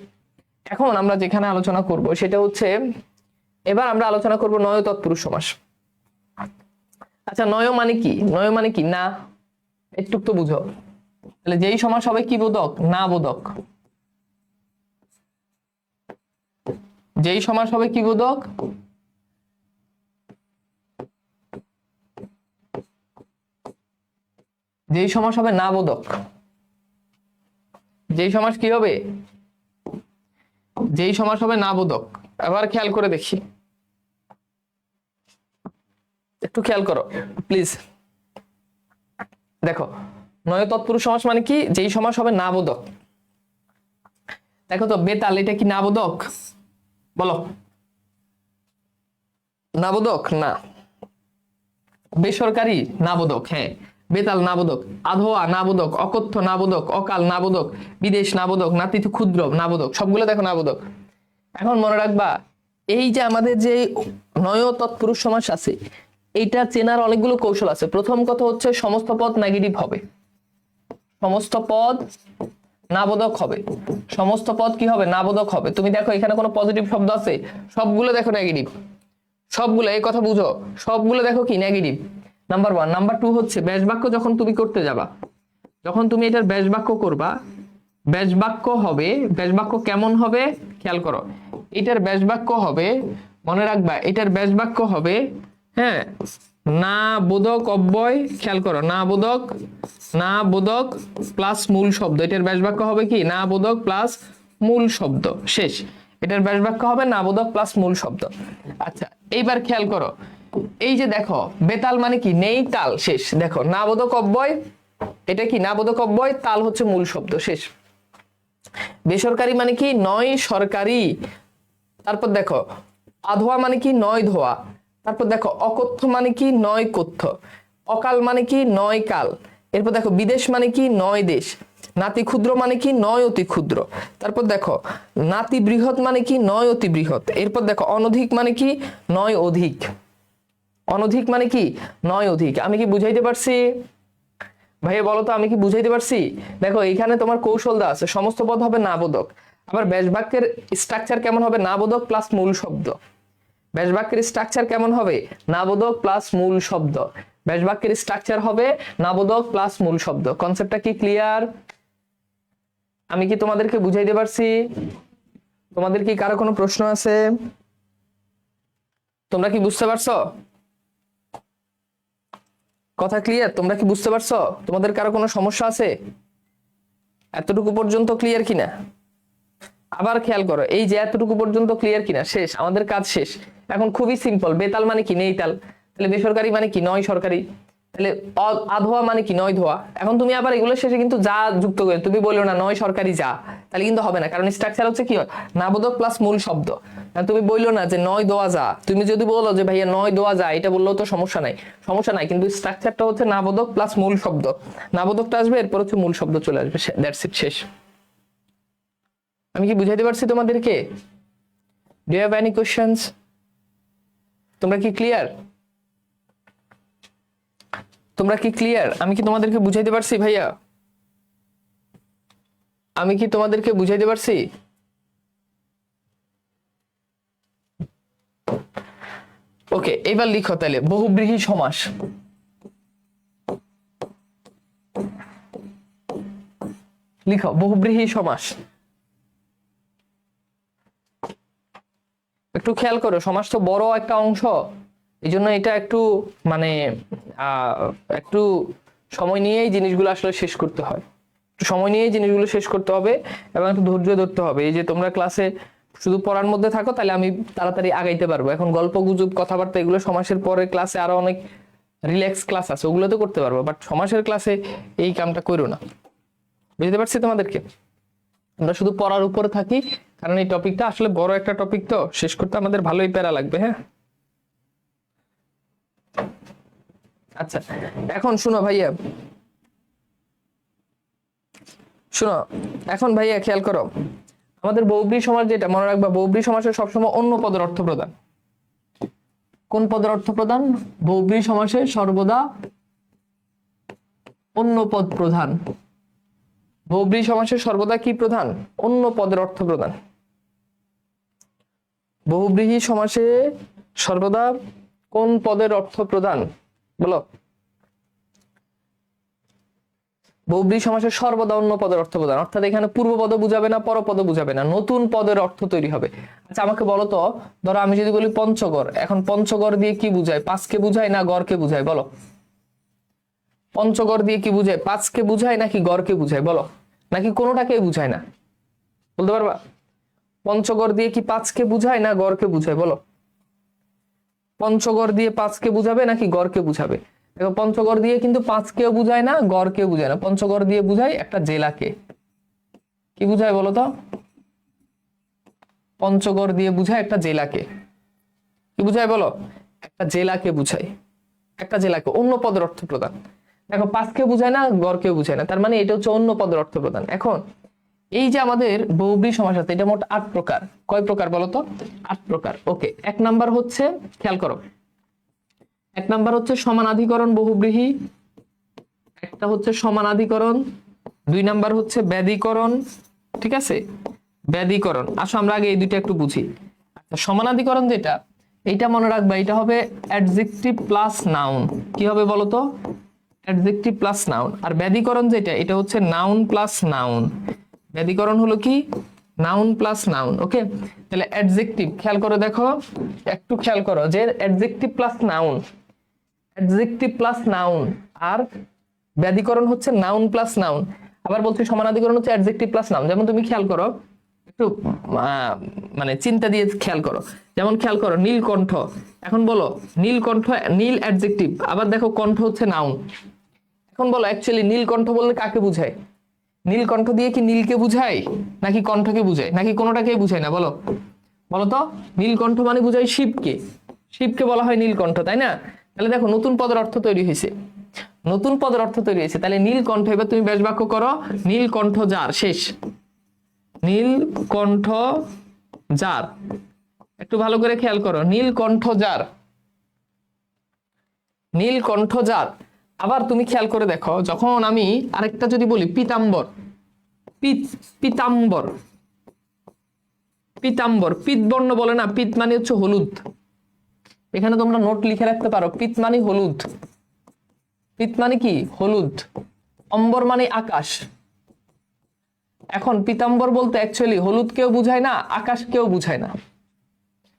[SPEAKER 1] এখন আমরা যেখানে আলোচনা করব সেটা হচ্ছে, এবার আমরা আলোচনা করব নয় তৎপুরুষ সমাস। আচ্ছা, নয় মানে কি? নয় মানে কি? না, একটু তো বুঝো। তাহলে যেই সমাস হবে কি বোধক? না বোধক। যেই সমাস হবে কি বোধক? যেই সমাস হবে না বোধক। যেই সমাস কি হবে? যেই সমাস হবে না বোধক। আবার খেয়াল করে দেখি, একটু খেয়াল করো প্লিজ। দেখো, নয় তৎপুরুষ সমাস মানে কি? যেই সমাস হবে না বোধক। দেখো তো, বেতাল এটা কি না বোধক? বলো, না বোধক? না। বেসরকারি না বোধক, হ্যাঁ। বেতাল না বোধক, আধোয়া না বোধক, অকথ্য না বোধক, অকাল না বোধক, বিদেশ না বোধক, নাতিথ ক্ষুদ্র না বোধক, সবগুলো দেখো না বোধক। এখন মনে রাখবা, এই যে আমাদের যে নয় তৎপুরুষ সমাস আছে, এইটা চেনার অনেকগুলো কৌশল আছে। প্রথম কথা হচ্ছে সমস্ত পদ নেগেটিভ হবে। সমস্ত পদ নাবোধক হবে। সমস্ত পদ কি হবে? নাবোধক হবে। তুমি দেখো এখানে কোনো পজিটিভ শব্দ আছে? সবগুলো দেখো নেগেটিভ। সবগুলো, এই কথা বুঝো, সবগুলো দেখো কি negative. Number one. Number two হচ্ছে ব্যাস বাক্য যখন তুমি করতে যাবা, যখন তুমি এটার ব্যাস বাক্য করবা, ব্যাস বাক্য হবে, ব্যাস বাক্য কেমন হবে খেয়াল করো। এটার ব্যাস বাক্য হবে, মনে রাখবা, এটার ব্যাস বাক্য হবে, হ্যাঁ, না বোধক অব্যয়, খেয়াল করো, না বোধক, না বোধক প্লাস মূল শব্দ। এটার ব্যাস বাক্য হবে কি? না বোধক প্লাস মূল শব্দ, শেষ। এটার ব্যাস বাক্য হবে না বোধক প্লাস মূল শব্দ। আচ্ছা, এইবার খেয়াল করো, এই যে দেখো, বেতাল মানে কি? নেই তাল, শেষ। দেখো, না বোধক অব্যয়, এটা কি? না বোধক অব্যয়, তাল হচ্ছে মূল শব্দ, শেষ। বেসরকারি মানে কি? নয় সরকারি। তারপর দেখো, আধোয়া মানে কি? নয় ধোয়া। তারপর দেখো, অকথ্য মানে কি? নয় কথ্য। অকাল মানে কি? নয় কাল। এরপর দেখো, বিদেশ মানে কি? নয় দেশ। নাতি ক্ষুদ্র মানে কি? নয় অতি ক্ষুদ্র। তারপর দেখো, নাতি বৃহৎ মানে কি? নয় অতি বৃহৎ। এরপর দেখো, অনধিক মানে কি? নয় অধিক। অনধিক মানে কি? নয় অধিক। আমি কি বুঝাইতে পারছি ভাইয়া? বলো তো, আমি কি বুঝাইতে পারছি? দেখো, এখানে তোমার কৌশল দেওয়া আছে। সমস্ত পদ হবে না বোধক। আবার ব্যাস বাক্যের স্ট্রাকচার কেমন হবে? না বোধক প্লাস মূল শব্দ। ব্যাস বাক্যের স্ট্রাকচার কেমন হবে? না বোধক প্লাস মূল শব্দ। ব্যাস বাক্যের স্ট্রাকচার হবে না বোধক প্লাস মূল শব্দ। কনসেপ্টটা কি ক্লিয়ার? আমি কি তোমাদেরকে বুঝাইতে পারছি? তোমাদের কি কারো কোনো প্রশ্ন আছে? তোমরা কি বুঝতে পারছো? কথা ক্লিয়ার? তোমরা কি বুঝতে পারছো? তোমাদের কারো কোনো সমস্যা আছে? এতটুকু পর্যন্ত ক্লিয়ার কিনা? আবার খেয়াল করো, এই যে এতটুকু পর্যন্ত ক্লিয়ার কিনা? শেষ, আমাদের কাজ শেষ। এখন খুবই সিম্পল। বেতাল মানে কি? নেই তাল। তাহলে বেসরকারি মানে কি? নয় সরকারি। তাহলে আধোয়া মানে কি? নয় ধোয়া। এখন তুমি আবার এগুলোর শেষে কিন্তু যা যুক্ত করে, তুমি বললো না নয় সরকারি যা, তাহলে কিন্তু হবে না। কারণ স্ট্রাকচার হচ্ছে কি? নাবোধক প্লাস মূল শব্দ। তুমি বললো না যে নয় দোয়া যা। তুমি যদি বলো যে ভাইয়া নয় দোয়া যা, এটা বললেও তো সমস্যা নাই, সমস্যা নাই। কিন্তু স্ট্রাকচারটা হচ্ছে নাবোধক প্লাস মূল শব্দ। নাবোধকটা আসবে, এরপর হচ্ছে মূল শব্দ চলে আসবে। দ্যাটস ইট, শেষ। আমি কি বুঝাইতে পারছি তোমাদেরকে? Do you have any questions? তোমরা কি ক্লিয়ার? তোমরা কি ক্লিয়ার? আমি কি তোমাদেরকে বুঝাইতে পারছি ভাইয়া? আমি কি তোমাদেরকে বুঝাইতে পারছি? ওকে, এবার লিখো তাহলে বহুব্রীহি সমাস। লিখো বহুব্রীহি সমাস। একটু খেয়াল করো, সমাজ তো বড় একটা অংশ, এই জন্য এটা একটু মানে একটু সময় নিয়েই জিনিসগুলো আসলে শেষ করতে হয়। একটু সময় নিয়েই জিনিসগুলো শেষ করতে হবে এবং একটু ধৈর্য ধরতে হবে। এই যে তোমরা ক্লাসে শুধু পড়ার মধ্যে থাকো, তাহলে আমি তাড়াতাড়ি আগাইতে পারবো। এখন গল্প গুজব কথাবার্তা এগুলো সমাসের পরে ক্লাসে আরো অনেক রিল্যাক্স ক্লাস আছে, ওগুলো তো করতে পারবো, বাট সমাসের ক্লাসে এই কামটা করো না। বুঝতে পারছি তোমাদেরকে? আমরা শুধু পড়ার উপরে থাকি, কারণ এই টপিকটা আসলে বড় একটা টপিক, তো শেষ করতে আমাদের ভালোই প্যারা লাগবে। হ্যাঁ, আচ্ছা এখন শুনো ভাইয়া, শুনো এখন ভাইয়া খেয়াল করো, আমাদের বহুব্রী সমাস যেটা মনে রাখবা, বহুব্রী সমাসে সবসময় অন্য পদের অর্থ প্রদান। কোন পদের অর্থ প্রদান? বহুব্রী সমাসে সর্বদা অন্য পদ প্রধান। বহুব্রী সমাসে সর্বদা কি প্রধান? অন্য পদের অর্থ প্রদান। বহুব্রীহি সমাসে সর্বদা কোন পদের অর্থ প্রদান বলো? বহুব্রী সমাসে সর্বদা অন্য পদের অর্থ প্রদান, অর্থাৎ এখানে পূর্ব পদ বুঝাবে না, পরপদ বুঝাবে না, নতুন পদের অর্থ তৈরি হবে। আচ্ছা আমাকে বলো তো, ধরো আমি যদি বলি পঞ্চগড়, এখন পঞ্চগড় দিয়ে কি বুঝায়? পাঁচকে বুঝায় না গড়কে বুঝায় বলো? পঞ্চগড় দিয়ে কি বুঝায়? পাঁচকে বুঝায় নাকি গড়কে বুঝায় বলো? নাকি কোনোটাকে বুঝায় না? বলতে পারবা? পঞ্চগড় দিয়ে কি পাঁচকে বুঝায় না গড়কে বুঝায় বলো? পঞ্চগড় দিয়ে পাঁচকে বুঝাবে নাকি গড়কে বুঝাবে? দেখো পঞ্চগড় দিয়ে কিন্তু পাঁচকেও বুঝায় না, গড়কেও বুঝায় না, পঞ্চগড় দিয়ে বুঝায় একটা জেলাকে। কি বুঝায় বলো তো? পঞ্চগড় দিয়ে বুঝায় একটা জেলাকে। কি বুঝায় বলো? একটা জেলাকে বুঝায়, একটা জেলাকে, অন্য পদের অর্থ প্রদান। দেখো পাঁচকে বুঝায় না, গড়কে বুঝায় না, তার মানে এটা হচ্ছে অন্য পদের অর্থ প্রদান। এখন এই যে আমাদের বহুব্রী সমাস আছে, এটা মোট 8 প্রকার। কয় প্রকার বলো তো? 8 প্রকার। ওকে, এক নাম্বার হচ্ছে, খেয়াল করো, এক নাম্বার হচ্ছে সমানাধিকরণ বহুব্রীহি, একটা হচ্ছে সমানাধিকরণ, 2 নাম্বার হচ্ছে ব্যাধিকরণ। ঠিক আছে, ব্যাধিকরণ। আসো আমরা আগে এই দুইটা একটু বুঝি। আচ্ছা সমানাধিকরণ যেটা, এইটা মনে রাখবা, এটা হবে অ্যাডজেক্টিভ প্লাস নাউন। কি হবে বলো তো? Adjective plus noun. আর ব্যাধিকরণ যেটা, এটা হচ্ছে নাউন প্লাস নাউন। ব্যাধিকরণ হলো কি? Noun plus noun. ওকে, তাহলে অ্যাডজেক্টিভ খেয়াল করে দেখো, একটু খেয়াল করো যে adjective plus noun, adjective plus noun, আর ব্যাধিকরণ হচ্ছে নাউন প্লাস নাউন। আবার বলছি সমানাধিকরণ হচ্ছে অ্যাডজেক্টিভ প্লাস নাউন। যেমন তুমি খেয়াল করো, একটু মানে চিন্তা দিয়ে খেয়াল করো, যেমন খেয়াল করো নীলকণ্ঠ, এখন বলো নীলকণ্ঠ, নীল অ্যাডজেক্টিভ, আবার দেখো কণ্ঠ হচ্ছে নাউন। এখন বলো অ্যাকচুয়ালি নীলকণ্ঠ বললে কাকে বুঝায়? নীলকণ্ঠ দিয়ে কি নীলকে বুঝায় নাকি কণ্ঠকে বুঝায় নাকি কোনোটাকেই বুঝায় না বলো? বলো তো, নীলকণ্ঠ মানে বুঝায় শিবকে, শিবকে বলা হয় নীলকণ্ঠ, তাই না? তাহলে দেখো নতুন পদের অর্থ তৈরি হয়েছে, নতুন পদের অর্থ তৈরি হয়েছে। তাহলে নীলকণ্ঠ, এবার তুমি ব্যাস বাক্য করো, নীলকণ্ঠ যার, শেষ। নীলকণ্ঠ যার, একটু ভালো করে খেয়াল করো, নীলকণ্ঠ যার, নীলকণ্ঠ যার। আবার তুমি খেয়াল করে দেখো, যখন আমি আরেকটা যদি বলি পীতাম্বর, পীতাম্বর, পীতাম্বর, পিত বর্ণ বলে না, পিত মানে হচ্ছে হলুদ। এখানে তোমরা নোট লিখে রাখতে পারো, পিত মানে হলুদ, পিত মানে কি? হলুদ। অম্বর মানে আকাশ। এখন পীতাম্বর বলতে অ্যাকচুয়ালি হলুদ কেউ বুঝায় না, আকাশ কেউ বুঝায় না,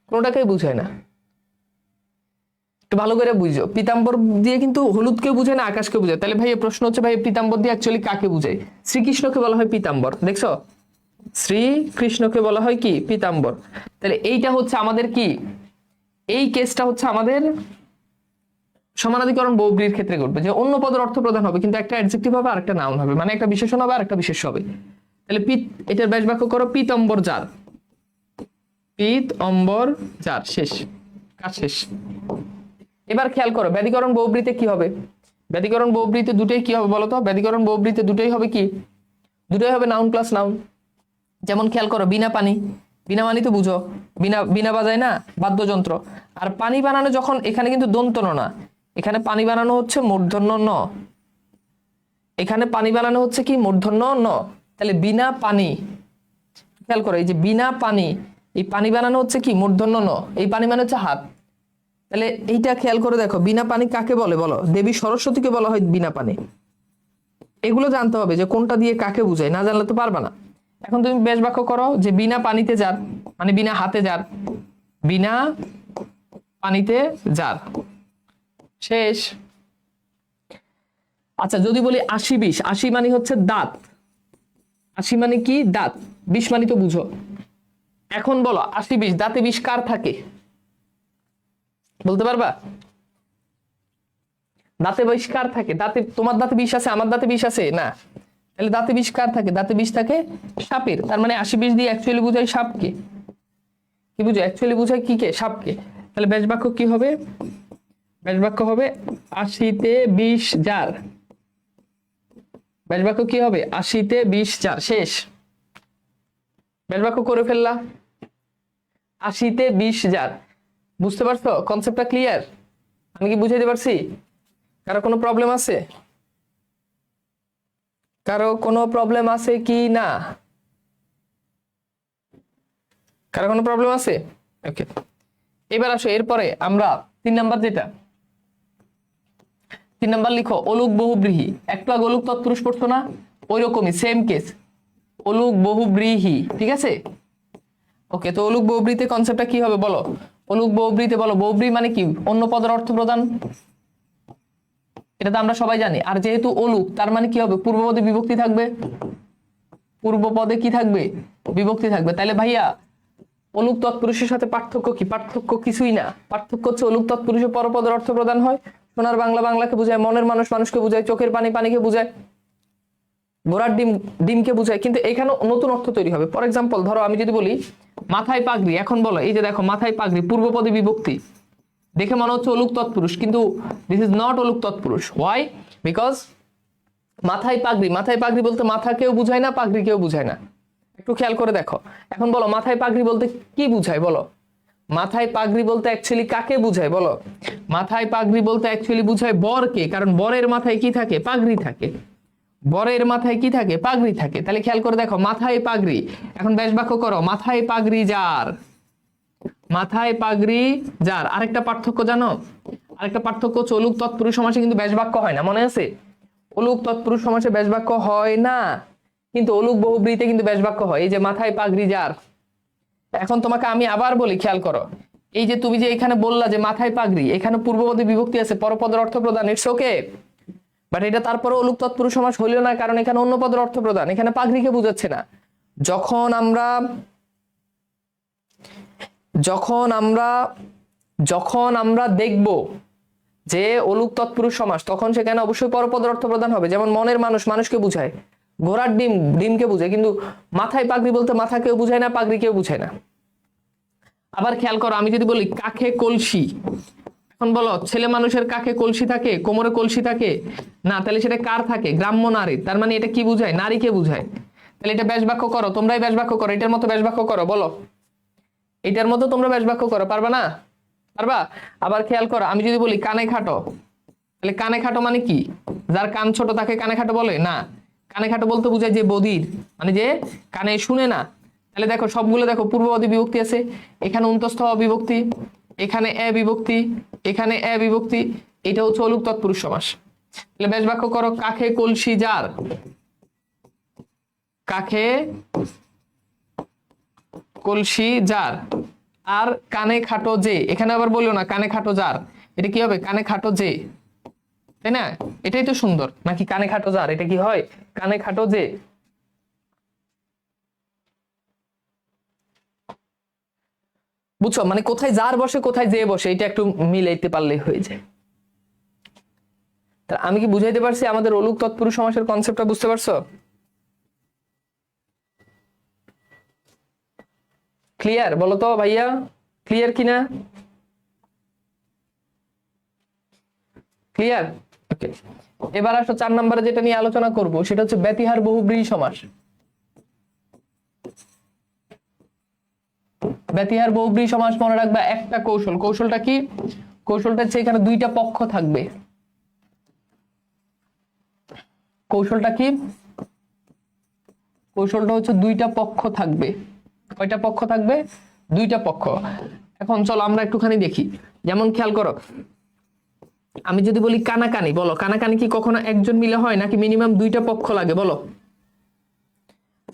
[SPEAKER 1] কোনোটাকেই বুঝায় না। একটু ভালো করে বুঝো, পীতাম্বর দিয়ে কিন্তু হলুদ কেউ বুঝায় না, আকাশ কেউ বুঝায়। তাহলে ভাই প্রশ্ন হচ্ছে, ভাই পীতাম্বর দিয়ে অ্যাকচুয়ালি কাকে বুঝায়? শ্রীকৃষ্ণকে বলা হয় পীতাম্বর, দেখছো? শ্রীকৃষ্ণকে বলা হয় কি? পীতাম্বর। তাহলে এইটা হচ্ছে আমাদের কি, এই কেসটা হচ্ছে আমাদের সমানাধিকরণ বহুব্রীর ক্ষেত্রে ঘটবে, যে অন্য পদের অর্থ প্রদান হবে, কিন্তু একটা অ্যাডজেক্টিভ হবে আর একটা নাউন হবে, মানে একটা বিশেষণ হবে আর একটা বিশেষ্য হবে। তাহলে পিত, এটার ব্যাস বাক্য করো, পীতাম্বর যার, পীতাম্বর যার, শেষ, কাজ শেষ। এবার খেয়াল করো ব্যাধিকরণ বহুব্রীতে কি হবে? ব্যাধিকরণ বহুব্রীতে দুটোই কি হবে বলো তো? ব্যাধিকরণ বহুব্রীতে দুটোই হবে কি? দুটোই হবে নাউন প্লাস নাউন। যেমন খেয়াল করো বিনা পানি, বিনা পানি তো বুঝো, বিনা, বিনা বাজায় না, বাদ্যযন্ত্র। আর পানি বানানো যখন, এখানে কিন্তু দন্ত ন না, এখানে পানি বানানো হচ্ছে মূর্ধন্য ন, এখানে পানি বানানো হচ্ছে কি? মূর্ধন্য ন। তাহলে বিনা পানি, খেয়াল করো এই যে বিনা পানি, এই পানি বানানো হচ্ছে কি? মূর্ধন্য ন, এই পানি মানে হচ্ছে হাত। তাহলে এইটা খেয়াল করে দেখো, বিনা পানি কাকে বলে বলো? দেবী সরস্বতীকে বলা হয় বিনা পানি। এগুলো জানতে হবে যে কোনটা দিয়ে কাকে বুঝায়, না জানলে তো পারবা না। এখন তুমি বেশ বাক্য করো যে বিনা পানিতে যার, মানে বিনা হাতে যার, বিনা পানিতে যার, শেষ। আচ্ছা যদি বলি 80-20, 80 মানে হচ্ছে দাঁত, 80 মানে কি? দাঁত, 20 মানে তো বুঝো। এখন বলো 80-20, দাঁতে 20 কার থাকে বলতে পারবা? দাঁতে 20 কার থাকে? দাঁতে, তোমার দাঁতে 20 আছে, আমার দাঁতে 20 আছে না, তাহলে দাঁতে বিষ কার থাকে? দাঁতে বিষ থাকে সাপের। তার মানে 80-20 দিয়ে অ্যাকচুয়ালি বোঝায় সাপকে। কি বুঝো? অ্যাকচুয়ালি বোঝায় কি কে? সাপকে। তাহলে ব্যাস বাক্য কি হবে? ব্যাস বাক্য হবে 80-তে 20 জার। ব্যাস বাক্য কি হবে? 80-তে 20 জার। শেষ। ব্যাস বাক্য করে ফেললা। 80-তে 20 জার। বুঝতে পারছো? কনসেপ্টটা ক্লিয়ার? আমি কি বুঝাইতে পারছি? কারো কোনো প্রবলেম আছে? কারো কোনো প্রবলেম আছে কি না? কারো কোনো প্রবলেম আছে? ওকে, এবার আসো এরপরে আমরা 3 নাম্বার যেটা 3 নাম্বার লিখো অলুক বহুব্রীহি। একটু আগে অলুক তৎপুরুষ পড়ছো না? ওই রকমই সেম কেস, অলুক বহুব্রীহি। ঠিক আছে? ওকে, তো অলুক বহুব্রীতে কনসেপ্টটা কি হবে বলো? অলুক বহুব্রীতে বলো, বহুব্রী মানে কি? অন্য পদের অর্থ প্রদান। এটা তো আমরা সবাই জানি। আর যেহেতু অলুক, তার মানে কি হবে? পূর্বপদে বিভক্তি থাকবে। পূর্বপদে কি থাকবে? বিভক্তি থাকবে। তাহলে ভাইয়া অলুক তৎপুরুষের সাথে পার্থক্য কি? পার্থক্য কিছুই না। পার্থক্য হচ্ছে অলুক তৎপুরুষে পরপদের অর্থ প্রদান হয়। সোনার বাংলা বাংলাকে বোঝায়, মনের মানুষ মানুষকে বোঝায়, চোখের পানি পানিকে বোঝায়, ঘোড়ার ডিম ডিমকে বোঝায়। কিন্তু এখানে নতুন অর্থ তৈরি হবে। ফর এক্সাম্পল ধরো আমি যদি বলি মাথায় পাগড়ি, এখন বলো এই যে দেখো মাথায় পাগড়ি পূর্বপদে বিভক্তি, দেখে মনে হচ্ছে অলুক তৎপুরুষ, কিন্তু দিস ইজ নট অলুক তৎপুরুষ। ওয়াই? বিকজ মাথায় পাগড়ি, মাথায় পাগড়ি বলতে মাথাকেও বুঝায় না, পাগড়িকেও বুঝায় না। একটু খেয়াল করে দেখো। এখন বলো মাথায় পাগড়ি বলতে কি বুঝায় বলো? মাথায় পাগড়ি বলতে অ্যাকচুয়ালি কাকে বুঝায় বলো? মাথায় পাগড়ি বলতে অ্যাকচুয়ালি বুঝায় বরকে, কারণ বরের মাথায় কি থাকে? পাগড়ি থাকে। বরের মাথায় কি থাকে? পাগড়ি থাকে। তাহলে খেয়াল করে দেখো মাথায় পাগড়ি। এখন ব্যাস বাক্য করো মাথায় পাগড়ি যার। মাথায় পাগড়ি যার। আরেকটা পার্থক্য জানো? আরেকটা পার্থক্য হচ্ছে অলুক তৎপুরুষ সমাসে কিন্তু ব্যাস বাক্য হয় না, মনে আছে? অলুক তৎপুরুষ সমাসে ব্যাস বাক্য হয় না, কিন্তু অলুক বহুব্রীতে কিন্তু ব্যাস বাক্য হয়। এই যে মাথায় পাগড়ি যার। এখন তোমাকে আমি আবার বলি, খেয়াল করো। এই যে তুমি যে এখানে বললা যে মাথায় পাগড়ি, এখানে পূর্বপদে বিভক্তি আছে, পরপদের অর্থ প্রদান, ইটস ওকে। বাট এটা তারপরে অলুক তৎপুরুষ সমাস হইল না, কারণ এখানে অন্য পদের অর্থ প্রদান, এখানে পাগড়িকে বুঝাচ্ছে না। যখন আমরা যখন আমরা যখন আমরা দেখব যে অলুক তৎপুরুষ সমাস, তখন সেখানে অবশ্যই পরপদের অর্থ প্রদান হবে। যেমন মনের মানুষ মানুষকে বুঝায়, ঘোড়ার ডিম ডিমকে বুঝায়, কিন্তু মাথায় পাগড়ি বলতে মাথাকেও বুঝায় না, পাগড়িকেও বুঝায় না। আবার খেয়াল করো, আমি যদি বলি কাখে কলসি, এখন বলো ছেলে মানুষের কাখে কলসি থাকে, কোমরে কলসি থাকে না, তাহলে সেটা কার থাকে? গ্রাম্য নারী। তার মানে এটা কি বুঝায়? নারীকে বুঝায়। তাহলে এটা ব্যাস বাক্য করো, তোমরাই ব্যাস বাক্য করো, এটার মতো ব্যাস বাক্য করো, বলো এটার মতো তোমরা ব্যাস বাক্য করো। পারবা না? পারবা? আবার খেয়াল করো, আমি যদি বলি কানে খাটো, তাহলে কানে খাটো মানে কি? যার কান ছোট তাকে কানে খাটো বলে না। কানে খাটো বলতে বোঝায় যে বধির, মানে যে কানে শুনে না। তাহলে দেখো সবগুলো দেখো পূর্বপদী বিভক্তি আছে। এখানে অন্তস্থ বিভক্তি, এখানে এ বিভক্তি, এখানে এ বিভক্তি। এটা হচ্ছে অলুক তৎপুরুষ সমাস। তাহলে ব্যাস বাক্য করো কাখে কলসি যার। কাখে কলসি যার। আর কানে খাটো যে, এখানে আবার বললো না কানে খাটো যার, এটা কি হবে? কানে খাটো যে, তাই না? এটাই তো সুন্দর নাকি? কানে খাটো যার, এটা কি হয়? কানে খাটো যে। বুঝছো? মানে কোথায় যার বসে কোথায় যে বসে, এটা একটু মিলাইতে পারলেই হয়ে যায়। তা আমি কি বুঝাইতে পারছি আমাদের অলুক তৎপুরুষ সমাসের কনসেপ্টটা? বুঝতে পারছো? ক্লিয়ার? বলো তো ভাইয়া, ক্লিয়ার কিনা? ক্লিয়ার? ওকে, এবার আসো 4 নম্বরে যেটা নিয়ে আলোচনা করব, সেটা হচ্ছে ব্যতিহার বহুব্রীহি সমাস। ব্যতিহার বহুব্রীহি সমাস মনে রাখবা একটা কৌশল। কৌশলটা কি? কৌশলটা হচ্ছে এখানে দুইটা পক্ষ থাকবে। কৌশলটা কি? কৌশলটা হচ্ছে দুইটা পক্ষ থাকবে। কয়টা পক্ষ থাকবে? দুইটা পক্ষ। এখন চলো আমরা একটুখানি দেখি। যেমন খেয়াল করো, আমি যদি বলি কানাকানি, বলো কানাকানি কি কখনো একজন মিলে হয় নাকি মিনিমাম দুইটা পক্ষ লাগে বলো?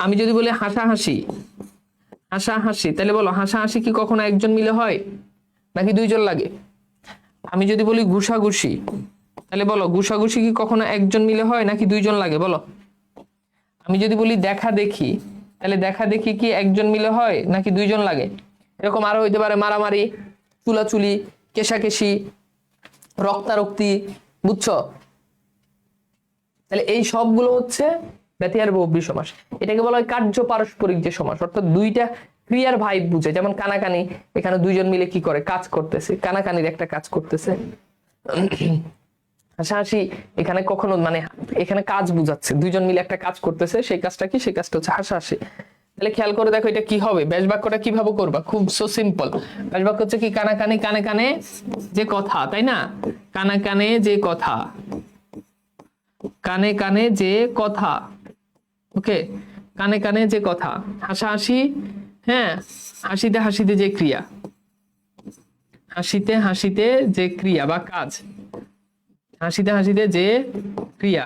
[SPEAKER 1] আমি যদি বলি হাসাহাসি, হাসাহাসি, তাহলে বলো হাসাহাসি কি কখনো একজন মিলে হয় নাকি দুইজন লাগে? আমি যদি বলি ঘুষাঘুষি, তাহলে বলো ঘুষাঘুষি কি কখনো একজন মিলে হয় নাকি দুইজন লাগে বলো? আমি যদি বলি দেখা দেখি, তাহলে দেখা দেখি কি একজন মিলে হয় নাকি দুইজন লাগে? এরকম আরো হইতে পারে মারামারি, চুলাচুলি, কেশাকেশি, রক্তারক্তি। বুঝছো? তাহলে এই সবগুলো হচ্ছে ব্যতিহার বহুব্রী সমাস। এটাকে বলা হয় কার্য পারস্পরিক যে সমাস, অর্থাৎ দুইটা ক্রিয়ার ভাইব বুঝে। যেমন কানাকানি, এখানে দুইজন মিলে কি করে, কাজ করতেছে, কানাকানির একটা কাজ করতেছে। হাসাহাসি এখানে কখনো মানে এখানে কাজ বুঝাচ্ছে, দুইজন মিলে একটা কাজ করতেছে, সেই কাজটা কি, সেই কাজটা হচ্ছে হাসাহাসি। তাহলে খেয়াল করে দেখো এটা কি হবে, ব্যাস বাক্যটা কিভাবে করবা, খুব সো সিম্পল। ব্যাস বাক্য হচ্ছে কি, কানে কানে কানে কানে যে কথা, তাই না, কানে কানে যে কথা, কানে কানে যে কথা, ওকে, কানে কানে যে কথা, হাসাহাসি, হ্যাঁ, হাসিতে হাসিতে যে ক্রিয়া, হাসিতে হাসিতে যে ক্রিয়া বা কাজ, হাসিতে হাসিতে যে ক্রিয়া।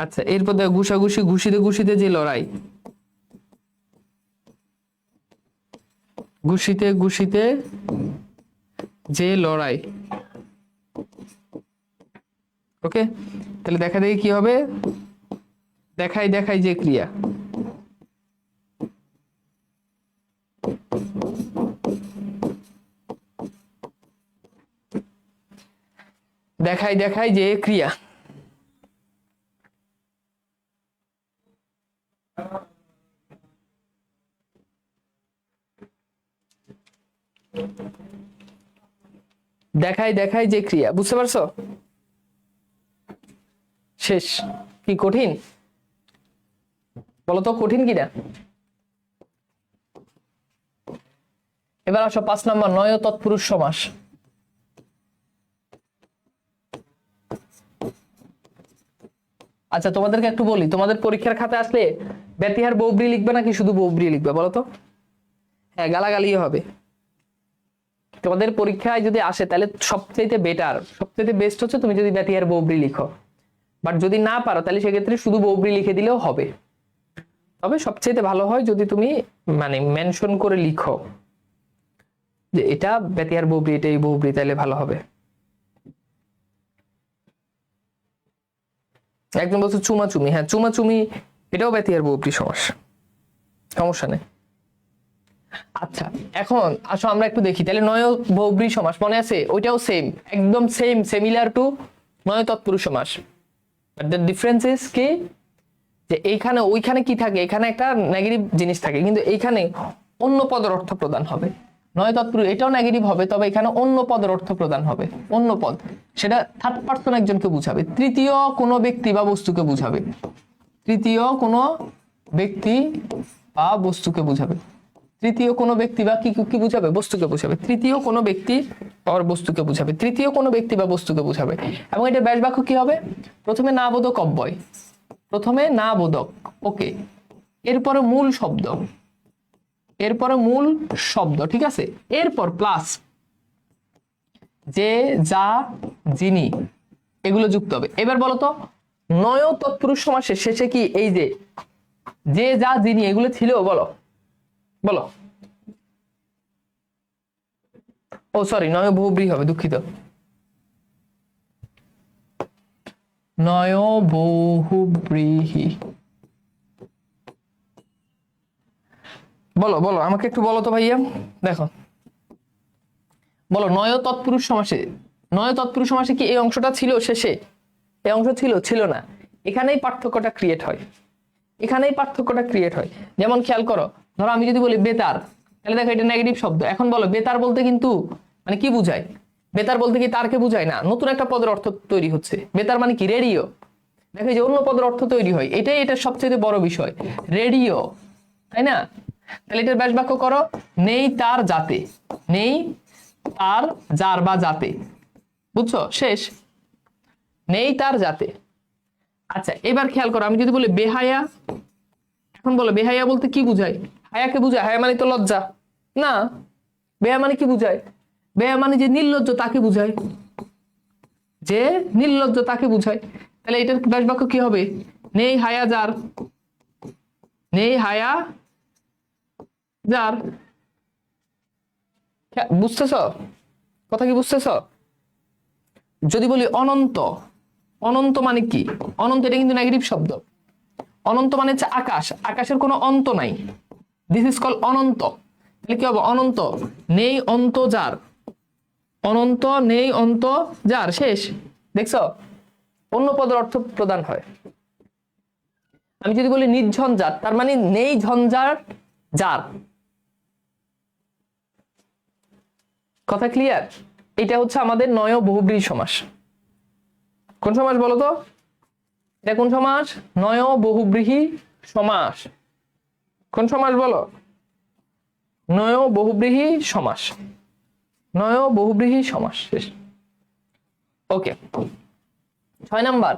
[SPEAKER 1] আচ্ছা, এরপর দেখো ঘুষাঘুষি, ঘুষিতে ঘুষিতে যে লড়াই, ঘুষিতে ঘুষিতে যে লড়াই। ওকে, তাহলে দেখা দেখি কি হবে, দেখাই দেখাই যে ক্রিয়া, দেখাই দেখাই যে ক্রিয়া। দেখাই দেখাই যে ক্রিয়া, বুঝতে পারছো? শেষ। কি কঠিন বলতো, কঠিন কিনা? এবার আসো 5 নম্বর, নয় তৎপুরুষ সমাস। আচ্ছা, তোমাদেরকে একটু বলি, তোমাদের পরীক্ষার খাতা আসলে ব্যতিহার বহুব্রী লিখবে নাকি শুধু বহুব্রী লিখবে বলো তো? হ্যাঁ, গালাগালি হবে। তোমাদের পরীক্ষায় যদি আসে তাহলে সবচেয়ে বেটার, সবচেয়ে বেস্ট হচ্ছে তুমি যদি ব্যতিহার বহুব্রী লিখো। বাট যদি না পারো তাহলে সেক্ষেত্রে শুধু বহুব্রী লিখে দিলেও হবে। তবে সবচেয়ে ভালো হয় যদি তুমি মানে মেনশন করে লিখো যে এটা ব্যতিহার বহুব্রী, এটাই বহুব্রী, তাহলে ভালো হবে। একজন বলছে চুমাচুমি, হ্যাঁ চুমাচুমি এটাও ব্যতিহার বহুব্রী সমাস, সমস্যা নেই। আচ্ছা, এখন আসো আমরা একটু দেখি তাহলে নয় বহুব্রী সমাস মনে আছে, ওইটাও সেম, একদম সেম, সিমিলার টু নয় তৎপুরুষ সমাস। বাট দ্য ডিফারেন্স ইজ কি, যে এইখানে ওইখানে কি থাকে, এখানে একটা নেগেটিভ জিনিস থাকে, কিন্তু এইখানে অন্য পদের অর্থ প্রদান হবে। নয় তৎপুরুষ এটাও নেগেটিভ হবে, তবে এখানে অন্য পদের অর্থ প্রদান হবে, অন্য পদ, সেটা থার্ড পারসন একজনকে বুঝাবে, তৃতীয় কোনো ব্যক্তি বা বস্তুকে বুঝাবে, তৃতীয় কোনো ব্যক্তি বা বস্তুকে বুঝাবে, তৃতীয় কোনো ব্যক্তি বা কি বুঝাবে, বস্তুকে বুঝাবে, তৃতীয় কোনো ব্যক্তি বা বস্তুকে বুঝাবে, তৃতীয় কোনো ব্যক্তি বা বস্তুকে বুঝাবে। এবং এটা ব্যাস বাক্য কি হবে, প্রথমে না বোধক অব্যয়, প্রথমে না বোধক, ওকে, এরপরে মূল শব্দ, এরপরে মূল শব্দ, ঠিক আছে, এরপর প্লাস যে, যা, যিনি, এগুলো যুক্ত হবে। এবার বলো তো, নয় তৎপুরুষ সমাসের শেষে কি এই যে যা, যিনি, এগুলো ছিল, বলো বলো। ও সরি, নয় বহুব্রী হবে, দুঃখিত, নয় বহুব্রীহি। বলো বলো, আমাকে একটু বলো তো ভাইয়া, দেখো বলো, নয় তৎপুরুষ সমাসে, নয় তৎপুরুষ সমাসে কি এই অংশটা ছিল শেষে? এই অংশ ছিল, ছিল না, এখানেই পার্থক্যটা ক্রিয়েট হয়, এখানেই পার্থক্যটা ক্রিয়েট হয়। যেমন খেয়াল করো, ধরো আমি যদি বলি বেতার, তাহলে দেখো এটা নেগেটিভ শব্দ। এখন বলো বেতার বলতে কিন্তু মানে কি বুঝায়, বেতার বলতে কি তারকে বুঝায় না, নতুন একটা পদের অর্থ তৈরি হচ্ছে। বেতার মানে কি, রেডিও, দেখো যে অন্য পদের অর্থ তৈরি হয়, এটাই এটার সবচেয়ে বড় বিষয়, রেডিও, তাই না? তাহলে এটার ব্যাস বাক্য করো, নেই তার যাতে, নেই তার যার বা যাতে, বুঝছো, শেষ, নেই তার যাতে। আচ্ছা, এবার খেয়াল করো, আমি যদি বলি বেহায়া, এখন বলো বেহায়া বলতে কি বুঝায়, হায়াকে বুঝায়, হায়া মানে তো লজ্জা না, বেহা মানে কি বুঝায়, বেহা মানে যে নির্লজ্জ তাকে বুঝায়, যে নির্লজ্জ তাকে বুঝায়। তাহলে এটার ব্যাস বাক্য কি হবে, নেই হায়া যার, নেই হায়া যার। বুঝতেছ কথা কি, বুঝতেছ? যদি বলি অনন্ত, অনন্ত মানে কি, অনন্ত এটা কিন্তু নেগেটিভ শব্দ, অনন্ত মানে হচ্ছে আকাশ, আকাশের কোনো অন্ত নাই, দিস ইজ কল অনন্ত। তাহলে কি হবে, অনন্ত, নেই অন্ত যার, অনন্ত নেই অন্ত যার, শেষ, দেখছো? অন্য পদের অর্থ প্রদান হয়। আমি যদি বলি নির্ঝঞ্ঝাট, তার মানে নেই ঝঞ্ঝাট যার। কথা ক্লিয়ার? এটা হচ্ছে আমাদের নয় বহুব্রীহি সমাস। কোন সমাস বলো তো? এটা কোন সমাস? নয় বহুব্রীহি সমাস। কোন সমাস বলো? নয় বহুব্রীহি সমাস। নয় বহুব্রীহি সমাস। ওকে, 6 নাম্বার